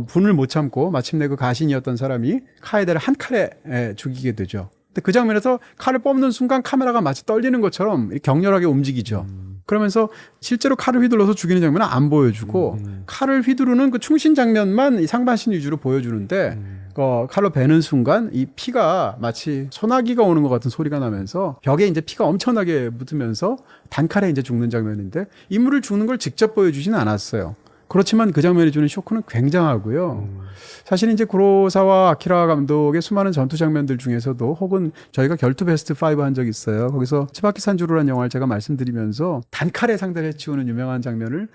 분을 못 참고 마침내 그 가신이었던 사람이 카에데를 한 칼에 죽이게 되죠. 근데 그 장면에서 칼을 뽑는 순간 카메라가 마치 떨리는 것처럼 격렬하게 움직이죠. 그러면서 실제로 칼을 휘둘러서 죽이는 장면은 안 보여주고 칼을 휘두르는 그 충신 장면만 이 상반신 위주로 보여주는데 칼로 베는 순간 이 피가 마치 소나기가 오는 것 같은 소리가 나면서 벽에 이제 피가 엄청나게 묻으면서 단칼에 이제 죽는 장면인데 인물을 죽는 걸 직접 보여주지는 않았어요. 그렇지만 그 장면이 주는 쇼크는 굉장하고요. 사실 이제 구로사와 아키라 감독의 수많은 전투 장면들 중에서도 혹은 저희가 결투 베스트 5 한 적이 있어요. 거기서 치바키 산주로라는 영화를 제가 말씀드리면서 단칼에 상대를 해치우는 유명한 장면을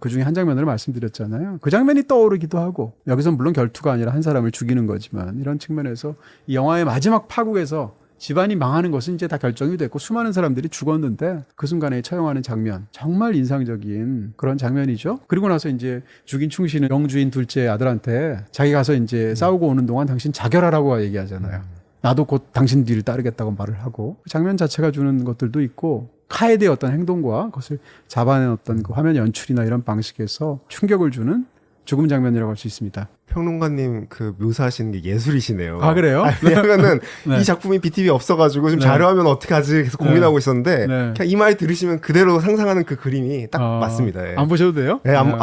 그 중에 한 장면을 말씀드렸잖아요. 그 장면이 떠오르기도 하고 여기서 물론 결투가 아니라 한 사람을 죽이는 거지만 이런 측면에서 이 영화의 마지막 파국에서 집안이 망하는 것은 이제 다 결정이 됐고 수많은 사람들이 죽었는데 그 순간에 처형하는 장면 정말 인상적인 그런 장면이죠. 그리고 나서 이제 죽인 충신은 영주인 둘째 아들한테 자기 가서 이제 싸우고 오는 동안 당신 자결하라고 얘기하잖아요. 나도 곧 당신 뒤를 따르겠다고 말을 하고 그 장면 자체가 주는 것들도 있고 카에데의 어떤 행동과 그것을 잡아낸 어떤 그 화면 연출이나 이런 방식에서 충격을 주는 죽음 장면이라고 할 수 있습니다. 평론가님 그 묘사하시는 게 예술이시네요. 아, 그래요? 왜냐면은 네. 이 작품이 BTV 없어가지고 좀 네. 자료하면 어떻게 하지 계속 고민하고 있었는데 네. 그냥 이 말 들으시면 그대로 상상하는 그 그림이 딱 맞습니다. 예. 안 보셔도 돼요? 네, 당연히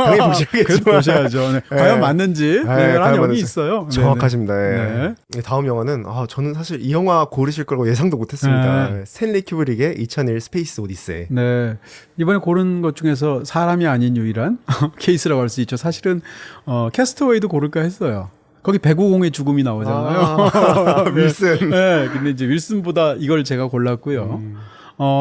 그래도 보시겠지만 보셔야죠. 네. 과연 맞는지 한 영이 있어요. 정확하십니다. 네. 네. 다음 영화는 저는 사실 이 영화 고르실 거라고 예상도 못했습니다. 네. 스탠리 큐브릭의 2001 스페이스 오디세이. 네. 이번에 고른 것 중에서 사람이 아닌 유일한 케이스라고 할 수 있죠. 사실은 캐스트웨이도 고를까 했어요. 거기 배구공의 죽음이 나오잖아요. 윌슨. 네. 근데 이제 윌슨보다 이걸 제가 골랐고요.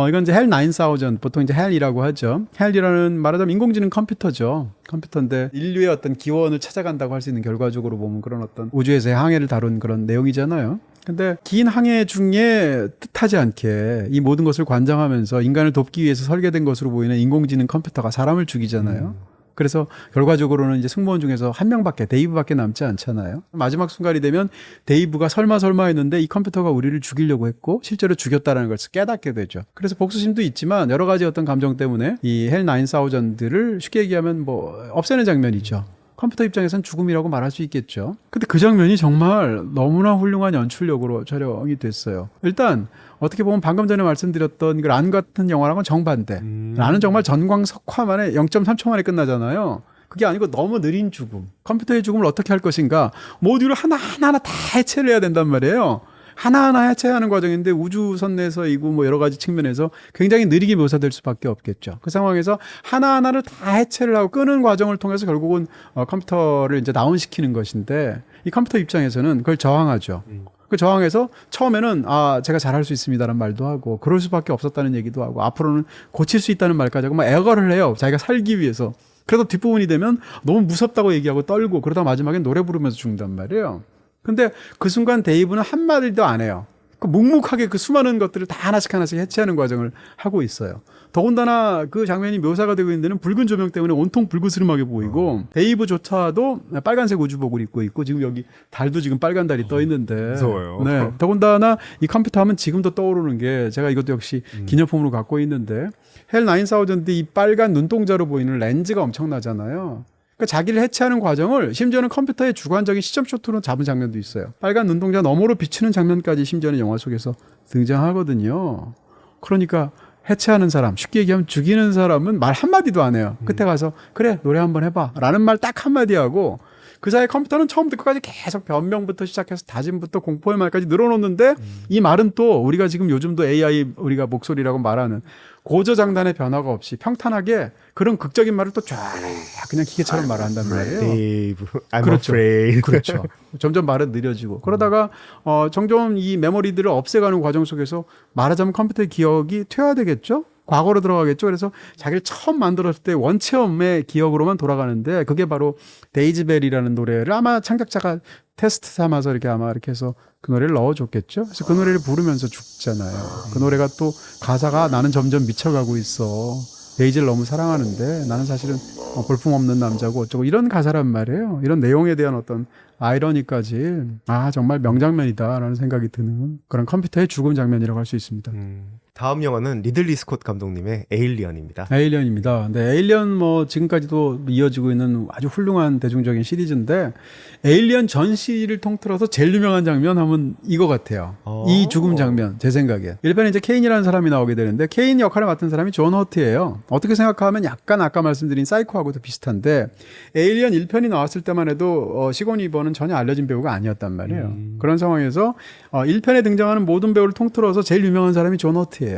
이건 이제 헬 9000, 보통 이제 헬이라고 하죠. 헬이라는 말하자면 인공지능 컴퓨터죠. 컴퓨터인데 인류의 어떤 기원을 찾아간다고 할 수 있는 결과적으로 보면 그런 어떤 우주에서의 항해를 다룬 그런 내용이잖아요. 근데 긴 항해 중에 뜻하지 않게 이 모든 것을 관장하면서 인간을 돕기 위해서 설계된 것으로 보이는 인공지능 컴퓨터가 사람을 죽이잖아요. 그래서 결과적으로는 이제 승무원 중에서 한 명밖에, 데이브밖에 남지 않잖아요. 마지막 순간이 되면 데이브가 설마 했는데 이 컴퓨터가 우리를 죽이려고 했고 실제로 죽였다는 걸 깨닫게 되죠. 그래서 복수심도 있지만 여러 가지 어떤 감정 때문에 이 헬 9000를 쉽게 얘기하면 없애는 장면이죠. 컴퓨터 입장에선 죽음이라고 말할 수 있겠죠. 근데 그 장면이 정말 너무나 훌륭한 연출력으로 촬영이 됐어요. 일단 어떻게 보면 방금 전에 말씀드렸던 그 란 같은 영화랑은 정반대. 란은 정말 전광석화 만에 0.3초 만에 끝나잖아요. 그게 아니고 너무 느린 죽음. 컴퓨터의 죽음을 어떻게 할 것인가. 모듈을 하나하나 다 해체를 해야 된단 말이에요. 하나하나 해체하는 과정인데 우주선 내에서이고 여러 가지 측면에서 굉장히 느리게 묘사될 수밖에 없겠죠. 그 상황에서 하나하나를 다 해체를 하고 끄는 과정을 통해서 결국은 컴퓨터를 이제 다운시키는 것인데 이 컴퓨터 입장에서는 그걸 저항하죠. 그 저항해서 처음에는 제가 잘할 수 있습니다라는 말도 하고 그럴 수밖에 없었다는 얘기도 하고 앞으로는 고칠 수 있다는 말까지 하고 애걸을 해요. 자기가 살기 위해서. 그래도 뒷부분이 되면 너무 무섭다고 얘기하고 떨고 그러다 마지막엔 노래 부르면서 죽는단 말이에요. 근데 그 순간 데이브는 한마디도 안 해요. 묵묵하게 그 수많은 것들을 다 하나씩 해체하는 과정을 하고 있어요. 더군다나 그 장면이 묘사가 되고 있는 데는 붉은 조명 때문에 온통 불그스름하게 보이고 데이브조차도 빨간색 우주복을 입고 있고 지금 여기 달도 지금 빨간 달이 떠 있는데 무서워요. 네. 더군다나 이 컴퓨터 하면 지금도 떠오르는 게 제가 이것도 역시 기념품으로 갖고 있는데 헬 9000 이 빨간 눈동자로 보이는 렌즈가 엄청나잖아요. 그러니까 자기를 해체하는 과정을 심지어는 컴퓨터의 주관적인 시점 쇼트로 잡은 장면도 있어요. 빨간 눈동자 너머로 비추는 장면까지 심지어는 영화 속에서 등장하거든요. 그러니까 해체하는 사람, 쉽게 얘기하면 죽이는 사람은 말 한마디도 안 해요. 끝에 가서 그래 노래 한번 해봐 라는 말 딱 한마디 하고 그 사이 컴퓨터는 처음부터 끝까지 계속 변명부터 시작해서 다짐부터 공포의 말까지 늘어놓는데 이 말은 또 우리가 지금 요즘도 AI 우리가 목소리라고 말하는 고저장단의 변화가 없이 평탄하게 그런 극적인 말을 또 쫙 그냥 기계처럼 말한단 말이에요. 데이브, I'm 그렇죠. afraid. 그렇죠. 점점 말은 느려지고 그러다가 점점 이 메모리들을 없애가는 과정 속에서 말하자면 컴퓨터의 기억이 퇴화되겠죠. 과거로 들어가겠죠. 그래서 자기를 처음 만들었을 때 원체험의 기억으로만 돌아가는데 그게 바로 데이즈벨이라는 노래를 아마 창작자가 테스트 삼아서 이렇게 아마 이렇게 해서 그 노래를 넣어줬겠죠. 그래서 그 노래를 부르면서 죽잖아요. 그 노래가 또 가사가 나는 점점 미쳐가고 있어. 데이지를 너무 사랑하는데 나는 사실은 볼품없는 남자고 어쩌고 이런 가사란 말이에요. 이런 내용에 대한 어떤 아이러니까지 정말 명장면이다라는 생각이 드는 그런 컴퓨터의 죽음 장면이라고 할 수 있습니다. 다음 영화는 리들리 스콧 감독님의 에일리언입니다. 에일리언입니다. 근데 에일리언 뭐 지금까지도 이어지고 있는 아주 훌륭한 대중적인 시리즈인데 에일리언 전 시리를 통틀어서 제일 유명한 장면 하면 이거 같아요. 이 죽음 장면 제 생각에 1편에 이제 케인이라는 사람이 나오게 되는데 케인 역할을 맡은 사람이 존 허트예요. 어떻게 생각하면 약간 아까 말씀드린 사이코하고도 비슷한데 에일리언 1편이 나왔을 때만 해도 시고니 버는 전혀 알려진 배우가 아니었단 말이에요. 그런 상황에서 1편에 등장하는 모든 배우를 통틀어서 제일 유명한 사람이 존 허트예요.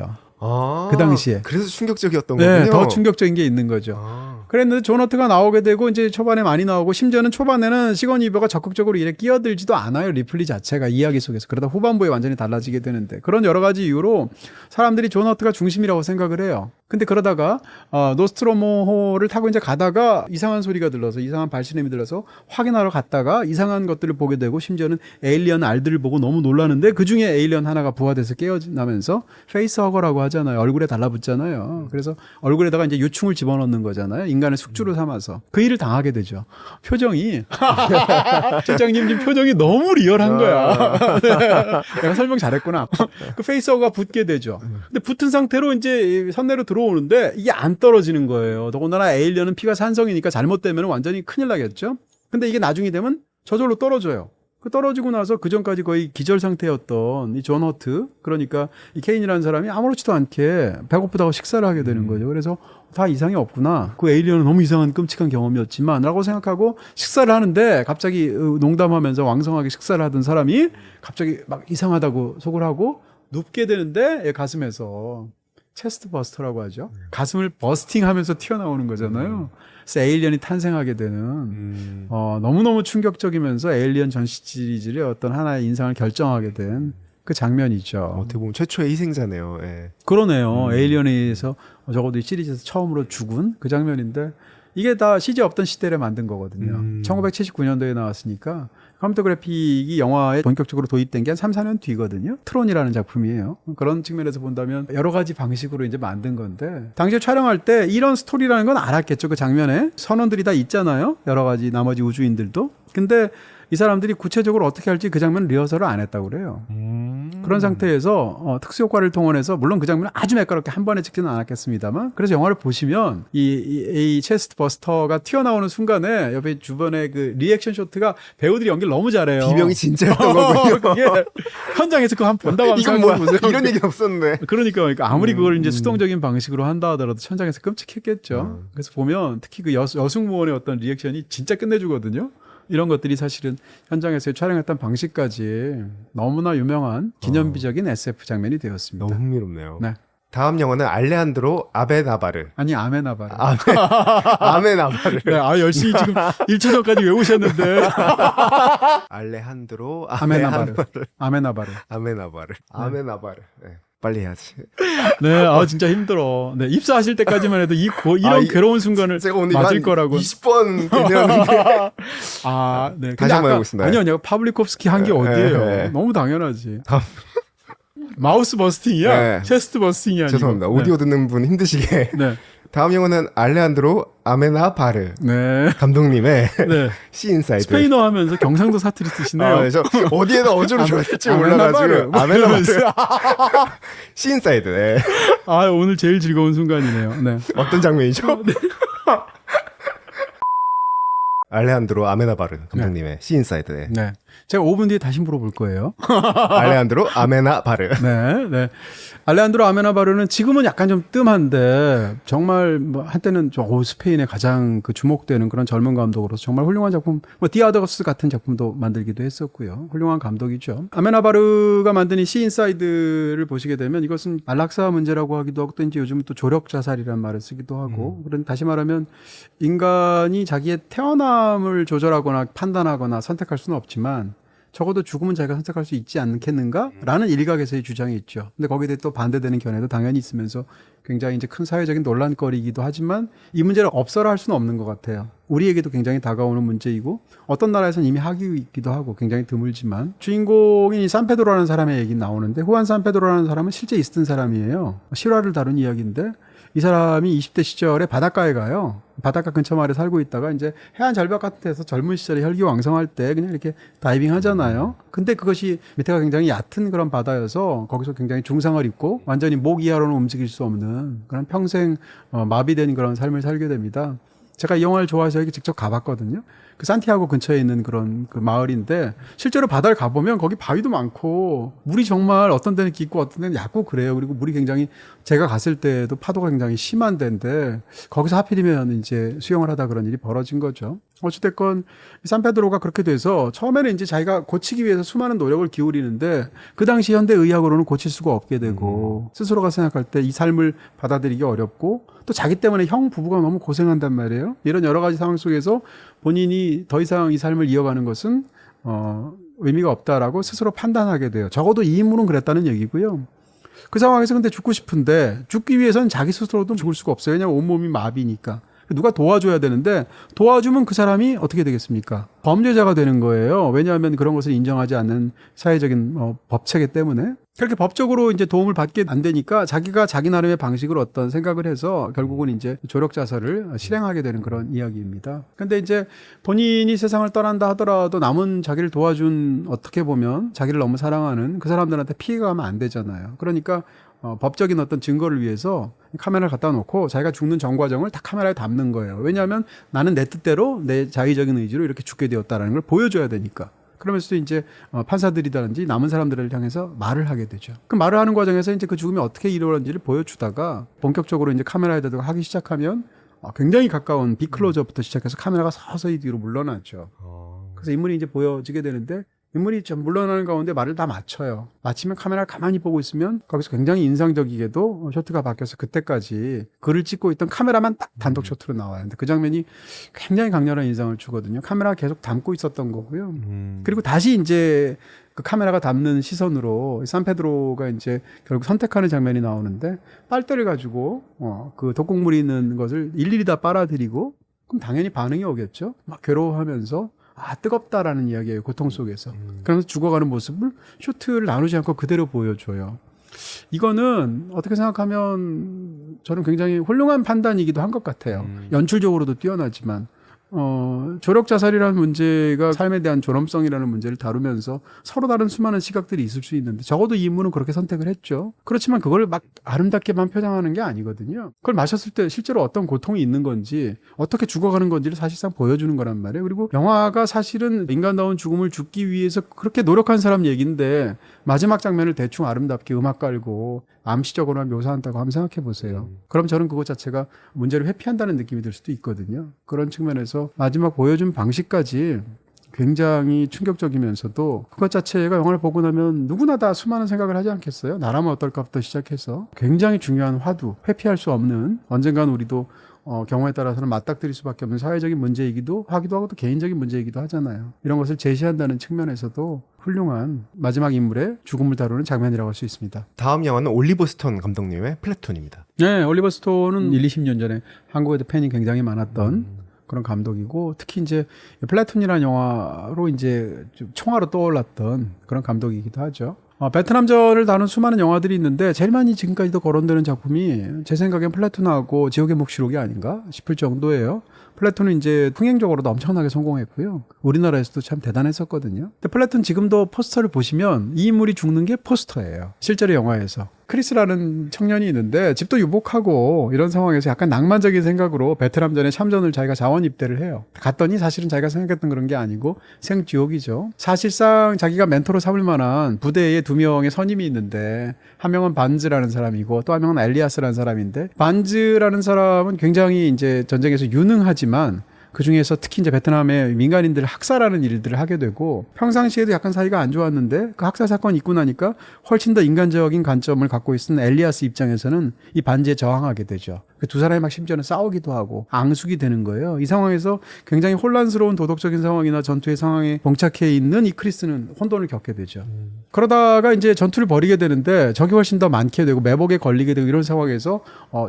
그 당시에. 그래서 충격적이었던 네, 거군요. 더 충격적인 게 있는 거죠. 그랬는데 존 허트가 나오게 되고 이제 초반에 많이 나오고 심지어는 초반에는 시거니 이버가 적극적으로 일에 끼어들지도 않아요. 리플리 자체가 이야기 속에서. 그러다 후반부에 완전히 달라지게 되는데 그런 여러 가지 이유로 사람들이 존 허트가 중심이라고 생각을 해요. 근데 그러다가 노스트로모호를 타고 이제 가다가 이상한 소리가 들려서 이상한 발신음이 들려서 확인하러 갔다가 이상한 것들을 보게 되고 심지어는 에일리언 알들을 보고 너무 놀라는데 그중에 에일리언 하나가 부화돼서 깨어나면서 페이스허거라고 하잖아요. 얼굴에 달라붙잖아요. 그래서 얼굴에다가 이제 유충을 집어넣는 거잖아요. 인간의 숙주로 삼아서 그 일을 당하게 되죠. 표정이 실장님 지금 표정이 너무 리얼한 거야. 내가 설명 잘했구나. 그 페이스허거가 붙게 되죠. 근데 붙은 상태로 이제 선내로 들어오는데 이게 안 떨어지는 거예요. 더군다나 에일리언은 피가 산성이니까 잘못되면 완전히 큰일 나겠죠. 근데 이게 나중이 되면 저절로 떨어져요. 그 떨어지고 나서 그 전까지 거의 기절 상태였던 이 존 허트, 그러니까 이 케인이라는 사람이 아무렇지도 않게 배고프다고 식사를 하게 되는 거죠. 그래서 다 이상이 없구나. 그 에일리언은 너무 이상한 끔찍한 경험이었지만 라고 생각하고 식사를 하는데 갑자기 농담하면서 왕성하게 식사를 하던 사람이 갑자기 막 이상하다고 속을 하고 눕게 되는데 가슴에서 체스트 버스터라고 하죠. 가슴을 버스팅하면서 튀어나오는 거잖아요. 그래서 에일리언이 탄생하게 되는 너무너무 충격적이면서 에일리언 전 시리즈의 어떤 하나의 인상을 결정하게 된 그 장면이죠. 어떻게 보면 최초의 희생자네요. 예. 그러네요. 에일리언에 의해서 적어도 이 시리즈에서 처음으로 죽은 그 장면인데 이게 다 CG 없던 시대를 만든 거거든요. 1979년도에 나왔으니까 컴퓨터 그래픽이 영화에 본격적으로 도입된 게 한 3, 4년 뒤거든요. 트론이라는 작품이에요. 그런 측면에서 본다면 여러 가지 방식으로 이제 만든 건데 당시에 촬영할 때 이런 스토리라는 건 알았겠죠. 그 장면에 선원들이 다 있잖아요. 여러 가지 나머지 우주인들도. 근데 이 사람들이 구체적으로 어떻게 할지 그 장면 리허설을 안 했다고 그래요. 그런 상태에서 특수효과를 동원해서 물론 그 장면을 아주 매끄럽게 한 번에 찍지는 않았겠습니다만 그래서 영화를 보시면 이 체스트 버스터가 튀어나오는 순간에 옆에 주변에 그 리액션 쇼트가 배우들이 연기를 너무 잘해요. 비명이 진짜였던 거군요. 그게 현장에서 그거 한번 본다고 하면 이건 뭐야? 보세요. 이런 얘기는 없었는데. 그러니까 아무리 그걸 이제 수동적인 방식으로 한다 하더라도 현장에서 끔찍했겠죠. 그래서 보면 특히 그 여승무원의 어떤 리액션이 진짜 끝내주거든요. 이런 것들이 사실은 현장에서 촬영했던 방식까지 너무나 유명한 기념비적인 SF 장면이 되었습니다. 너무 흥미롭네요. 네. 다음 영화는 알레한드로 아베나바르. 아니 아메나바르. 아메나바르. 네, 열심히 지금 1초전까지 외우셨는데. 알레한드로 아메나바르. 아메나바르. 아메나바르. 아메나바르. 네. 빨리 해야지. 네, 진짜 힘들어. 네, 입사하실 때까지만 해도 이런 괴로운 순간을 제가 오늘 맞을 한 거라고. 20번 대내었는데. 네. 다시 한번 해보겠습니다. 아니요, 파블리콥스키 한 게 어디예요? 너무 당연하지. 마우스 버스팅이야? 네. 체스트 버스팅이 아니고. 죄송합니다. 오디오 듣는 분 힘드시게. 네. 다음 영화는 알레한드로 아메나바르 네. 감독님의 네. 시인사이드. 스페인어 하면서 경상도 사투리 쓰시네요. 저 어디에다 어조를 줘야 될지 몰라가지고 아메나바르. 시인사이드. 네. 오늘 제일 즐거운 순간이네요. 네. 어떤 장면이죠? 알레한드로 아메나바르 감독님의 시인사이드. 네. 네. 제가 5분 뒤에 다시 물어볼 거예요. 알레한드로 아메나바르. 네, 네. 알레한드로 아메나바르는 지금은 약간 좀 뜸한데 정말 뭐 한때는 스페인의 가장 그 주목되는 그런 젊은 감독으로서 정말 훌륭한 작품, 디아더거스 같은 작품도 만들기도 했었고요. 훌륭한 감독이죠. 아메나바르가 만든 이 시인사이드를 보시게 되면 이것은 안락사 문제라고 하기도 하고 또 이제 요즘 또 조력 자살이라는 말을 쓰기도 하고 그런 다시 말하면 인간이 자기의 태어남을 조절하거나 판단하거나 선택할 수는 없지만 적어도 죽음은 자기가 선택할 수 있지 않겠는가라는 일각에서의 주장이 있죠. 근데 거기에 대해 또 반대되는 견해도 당연히 있으면서 굉장히 이제 큰 사회적인 논란거리이기도 하지만 이 문제를 없어라 할 수는 없는 것 같아요. 우리에게도 굉장히 다가오는 문제이고 어떤 나라에서는 이미 하고 있기도 하고 굉장히 드물지만 주인공인 이 산페드로라는 사람의 얘기 나오는데 후안 산페드로라는 사람은 실제 있었던 사람이에요. 실화를 다룬 이야기인데 이 사람이 20대 시절에 바닷가에 가요. 바닷가 근처 마을에 살고 있다가 이제 해안 절벽 같은 데서 젊은 시절에 혈기왕성할 때 그냥 이렇게 다이빙 하잖아요. 근데 그것이 밑에가 굉장히 얕은 그런 바다여서 거기서 굉장히 중상을 입고 완전히 목 이하로는 움직일 수 없는 그런 평생 마비된 그런 삶을 살게 됩니다. 제가 이 영화를 좋아해서 여기 직접 가봤거든요. 그 산티아고 근처에 있는 그런 그 마을인데 실제로 바다를 가보면 거기 바위도 많고 물이 정말 어떤 데는 깊고 어떤 데는 얕고 그래요. 그리고 물이 굉장히 제가 갔을 때도 파도가 굉장히 심한 데인데 거기서 하필이면 이제 수영을 하다 그런 일이 벌어진 거죠. 어찌됐건 산페드로가 그렇게 돼서 처음에는 이제 자기가 고치기 위해서 수많은 노력을 기울이는데 그 당시 현대 의학으로는 고칠 수가 없게 되고 스스로가 생각할 때 이 삶을 받아들이기 어렵고 또 자기 때문에 형 부부가 너무 고생한단 말이에요. 이런 여러 가지 상황 속에서 본인이 더 이상 이 삶을 이어가는 것은 의미가 없다라고 스스로 판단하게 돼요. 적어도 이 인물은 그랬다는 얘기고요. 그 상황에서 근데 죽고 싶은데 죽기 위해서는 자기 스스로도 죽을 수가 없어요. 왜냐하면 온몸이 마비니까. 누가 도와줘야 되는데 도와주면 그 사람이 어떻게 되겠습니까? 범죄자가 되는 거예요. 왜냐하면 그런 것을 인정하지 않는 사회적인 법체계 때문에. 그렇게 법적으로 이제 도움을 받게 안 되니까 자기가 자기 나름의 방식으로 어떤 생각을 해서 결국은 이제 조력자살을 실행하게 되는 그런 이야기입니다. 근데 이제 본인이 세상을 떠난다 하더라도 남은 자기를 도와준 어떻게 보면 자기를 너무 사랑하는 그 사람들한테 피해가 가면 안 되잖아요. 그러니까 법적인 어떤 증거를 위해서 카메라를 갖다 놓고 자기가 죽는 전 과정을 다 카메라에 담는 거예요. 왜냐하면 나는 내 뜻대로 내 자의적인 의지로 이렇게 죽게 되었다라는 걸 보여줘야 되니까. 그러면서 이제 판사들이라든지 남은 사람들을 향해서 말을 하게 되죠. 그 말을 하는 과정에서 이제 그 죽음이 어떻게 일어났는지를 보여주다가 본격적으로 이제 카메라에다가 하기 시작하면 굉장히 가까운 빅클로즈업부터 시작해서 카메라가 서서히 뒤로 물러나죠. 그래서 인물이 이제 보여지게 되는데 인물이 좀 물러나는 가운데 말을 다 맞춰요. 마치면 카메라를 가만히 보고 있으면 거기서 굉장히 인상적이게도 쇼트가 바뀌어서 그때까지 글을 찍고 있던 카메라만 딱 단독 쇼트로 나와요. 근데 그 장면이 굉장히 강렬한 인상을 주거든요. 카메라가 계속 담고 있었던 거고요. 그리고 다시 이제 그 카메라가 담는 시선으로 산페드로가 이제 결국 선택하는 장면이 나오는데 빨대를 가지고 그 독극물이 있는 것을 일일이 다 빨아들이고 그럼 당연히 반응이 오겠죠. 막 괴로워하면서 뜨겁다라는 이야기예요. 고통 속에서. 그러면서 죽어가는 모습을 쇼트를 나누지 않고 그대로 보여줘요. 이거는 어떻게 생각하면 저는 굉장히 훌륭한 판단이기도 한 것 같아요. 연출적으로도 뛰어나지만 조력 자살이라는 문제가 삶에 대한 존엄성이라는 문제를 다루면서 서로 다른 수많은 시각들이 있을 수 있는데 적어도 이 인물은 그렇게 선택을 했죠. 그렇지만 그걸 막 아름답게만 표장하는 게 아니거든요. 그걸 마셨을 때 실제로 어떤 고통이 있는 건지 어떻게 죽어가는 건지를 사실상 보여주는 거란 말이에요. 그리고 영화가 사실은 인간다운 죽음을 죽기 위해서 그렇게 노력한 사람 얘기인데 마지막 장면을 대충 아름답게 음악 깔고 암시적으로만 묘사한다고 한번 생각해 보세요. 그럼 저는 그것 자체가 문제를 회피한다는 느낌이 들 수도 있거든요. 그런 측면에서 마지막 보여준 방식까지 굉장히 충격적이면서도 그것 자체가 영화를 보고 나면 누구나 다 수많은 생각을 하지 않겠어요? 나라면 어떨까부터 시작해서 굉장히 중요한 화두, 회피할 수 없는 언젠간 우리도 경우에 따라서는 맞닥뜨릴 수밖에 없는 사회적인 문제이기도 하기도 하고 또 개인적인 문제이기도 하잖아요. 이런 것을 제시한다는 측면에서도 훌륭한 마지막 인물의 죽음을 다루는 장면이라고 할 수 있습니다. 다음 영화는 올리버 스톤 감독님의 플래톤입니다. 네, 올리버 스톤은 20년 전에 한국에도 팬이 굉장히 많았던 그런 감독이고 특히 이제 플래톤이라는 영화로 이제 좀 총화로 떠올랐던 그런 감독이기도 하죠. 베트남전을 다룬 수많은 영화들이 있는데 제일 많이 지금까지도 거론되는 작품이 제 생각엔 플래톤하고 지옥의 묵시록이 아닌가 싶을 정도예요. 플래톤은 이제 흥행적으로도 엄청나게 성공했고요. 우리나라에서도 참 대단했었거든요. 근데 플래톤 지금도 포스터를 보시면 이 인물이 죽는 게 포스터예요. 실제로 영화에서. 크리스라는 청년이 있는데 집도 유복하고 이런 상황에서 약간 낭만적인 생각으로 베트남전에 참전을 자기가 자원 입대를 해요. 갔더니 사실은 자기가 생각했던 그런 게 아니고 생지옥이죠. 사실상 자기가 멘토로 삼을 만한 부대에 2명의 선임이 있는데 한 명은 반즈라는 사람이고 또 한 명은 엘리아스라는 사람인데 반즈라는 사람은 굉장히 이제 전쟁에서 유능하지만 그 중에서 특히 이제 베트남의 민간인들을 학살하는 일들을 하게 되고 평상시에도 약간 사이가 안 좋았는데 그 학살 사건이 있고 나니까 훨씬 더 인간적인 관점을 갖고 있는 엘리아스 입장에서는 이 반지에 저항하게 되죠. 두 사람이 막 심지어는 싸우기도 하고 앙숙이 되는 거예요. 이 상황에서 굉장히 혼란스러운 도덕적인 상황이나 전투의 상황에 봉착해 있는 이 크리스는 혼돈을 겪게 되죠. 그러다가 이제 전투를 벌이게 되는데 적이 훨씬 더 많게 되고 매복에 걸리게 되고 이런 상황에서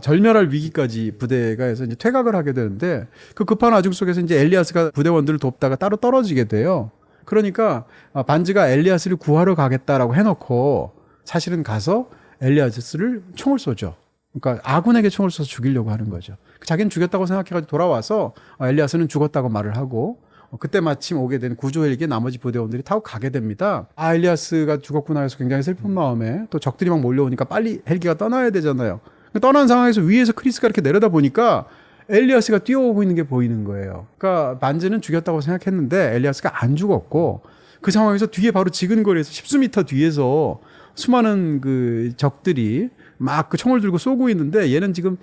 절멸할 위기까지 부대가 해서 이제 퇴각을 하게 되는데 그 급한 와중 속에서 이제 엘리아스가 부대원들을 돕다가 따로 떨어지게 돼요. 그러니까 반즈가 엘리아스를 구하러 가겠다라고 해놓고 사실은 가서 엘리아스를 총을 쏘죠. 그러니까 아군에게 총을 쏘서 죽이려고 하는 거죠. 자기는 죽였다고 생각해가지고 돌아와서 엘리아스는 죽었다고 말을 하고 그때 마침 오게 된 구조 헬기에 나머지 부대원들이 타고 가게 됩니다. 엘리아스가 죽었구나 해서 굉장히 슬픈 마음에 또 적들이 막 몰려오니까 빨리 헬기가 떠나야 되잖아요. 떠난 상황에서 위에서 크리스가 이렇게 내려다 보니까 엘리아스가 뛰어오고 있는 게 보이는 거예요. 그러니까 반즈는 죽였다고 생각했는데 엘리아스가 안 죽었고 그 상황에서 뒤에 바로 지근거리에서 10수미터 뒤에서 수많은 그 적들이 막 그 총을 들고 쏘고 있는데 얘는 지금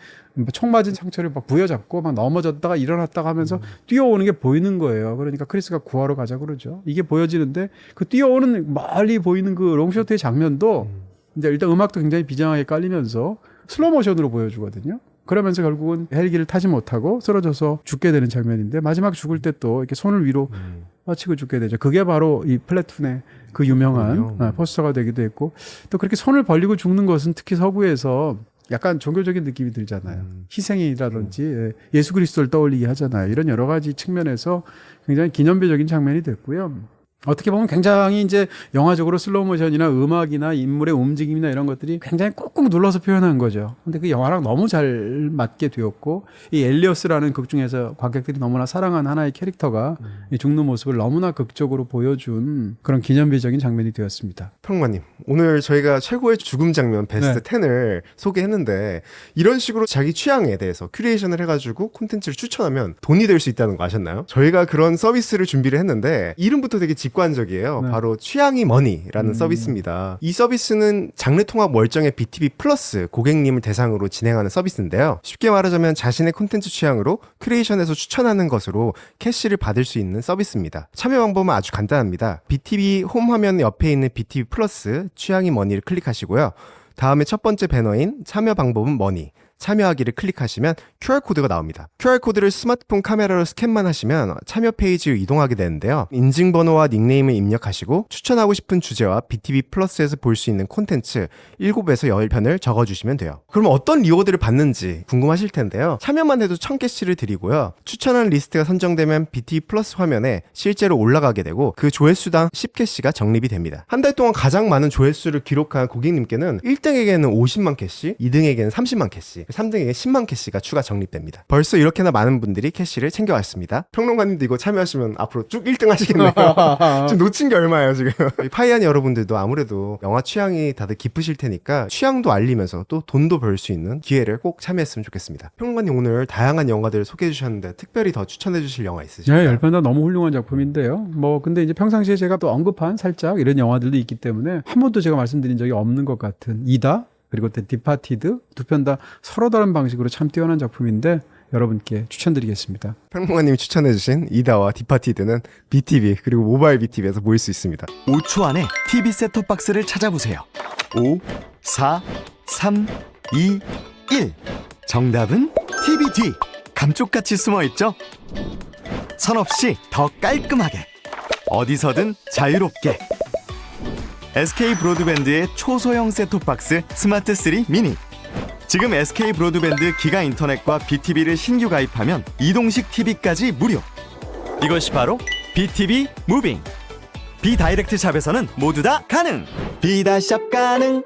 총 맞은 상처를 막 부여잡고 막 넘어졌다가 일어났다가 하면서 뛰어오는 게 보이는 거예요. 그러니까 크리스가 구하러 가자 그러죠. 이게 보여지는데 그 뛰어오는 멀리 보이는 그 롱쇼트의 장면도 이제 일단 음악도 굉장히 비장하게 깔리면서 슬로우 모션으로 보여주거든요. 그러면서 결국은 헬기를 타지 못하고 쓰러져서 죽게 되는 장면인데 마지막 죽을 때 또 이렇게 손을 위로 뻗치고 죽게 되죠. 그게 바로 이 플래툰의 그 유명한 포스터가 되기도 했고 또 그렇게 손을 벌리고 죽는 것은 특히 서부에서 약간 종교적인 느낌이 들잖아요. 희생이라든지 예수 그리스도를 떠올리게 하잖아요. 이런 여러 가지 측면에서 굉장히 기념비적인 장면이 됐고요. 어떻게 보면 굉장히 이제 영화적으로 슬로우 모션이나 음악이나 인물의 움직임이나 이런 것들이 굉장히 꾹꾹 눌러서 표현한 거죠. 근데 그 영화랑 너무 잘 맞게 되었고 이 엘리어스라는 극 중에서 관객들이 너무나 사랑한 하나의 캐릭터가 이 죽는 모습을 너무나 극적으로 보여준 그런 기념비적인 장면이 되었습니다. 평론가님, 오늘 저희가 최고의 죽음 장면 베스트 10을 소개했는데 이런 식으로 자기 취향에 대해서 큐레이션을 해가지고 콘텐츠를 추천하면 돈이 될 수 있다는 거 아셨나요? 저희가 그런 서비스를 준비를 했는데 이름부터 되게 직관적이에요. 바로 취향이 머니라는 서비스입니다. 이 서비스는 장르 통합 월정의 BTV 플러스 고객님을 대상으로 진행하는 서비스인데요. 쉽게 말하자면 자신의 콘텐츠 취향으로 큐레이션해서 추천하는 것으로 캐시를 받을 수 있는 서비스입니다. 참여 방법은 아주 간단합니다. BTV 홈 화면 옆에 있는 BTV 플러스 취향이 머니를 클릭하시고요. 다음에 첫 번째 배너인 참여 방법은 머니, 참여하기를 클릭하시면 QR코드가 나옵니다. QR코드를 스마트폰 카메라로 스캔만 하시면 참여 페이지로 이동하게 되는데요. 인증번호와 닉네임을 입력하시고 추천하고 싶은 주제와 BTV 플러스에서 볼 수 있는 콘텐츠 7에서 10편을 적어주시면 돼요. 그럼 어떤 리워드를 받는지 궁금하실 텐데요. 참여만 해도 1000개씩을 드리고요. 추천한 리스트가 선정되면 BTV 플러스 화면에 실제로 올라가게 되고 그 조회수당 10개씩가 적립이 됩니다. 한 달 동안 가장 많은 조회수를 기록한 고객님께는 1등에게는 50만 캐시, 2등에게는 30만 캐시, 3등에게 10만 캐시가 추가 적립됩니다. 벌써 이렇게나 많은 분들이 캐시를 챙겨왔습니다. 평론가님도 이거 참여하시면 앞으로 쭉 1등 하시겠네요. 지금 놓친 게 얼마예요 지금. 파이안 여러분들도 아무래도 영화 취향이 다들 깊으실 테니까 취향도 알리면서 또 돈도 벌 수 있는 기회를 꼭 참여했으면 좋겠습니다. 평론가님 오늘 다양한 영화들을 소개해 주셨는데 특별히 더 추천해 주실 영화 있으실까요? 네, 10편 다 너무 훌륭한 작품인데요. 근데 이제 평상시에 제가 또 언급한 살짝 이런 영화들도 있기 때문에 한 번도 제가 말씀드린 적이 없는 것 같은 이다 그리고 또 디파티드 두 편 다 서로 다른 방식으로 참 뛰어난 작품인데 여러분께 추천드리겠습니다. 평론가님이 추천해주신 이다와 디파티드는 BTV 그리고 모바일 BTV에서 보일 수 있습니다. 5초 안에 TV 셋톱박스를 찾아보세요. 5, 4, 3, 2, 1. 정답은 TV 뒤. 감쪽같이 숨어있죠? 선 없이 더 깔끔하게. 어디서든 자유롭게. SK 브로드밴드의 초소형 셋톱박스 스마트 3 미니. 지금 SK 브로드밴드 기가 인터넷과 BTV를 신규 가입하면 이동식 TV까지 무료. 이것이 바로 BTV 무빙. 비다이렉트 샵에서는 모두 다 가능. 비다샵 가능.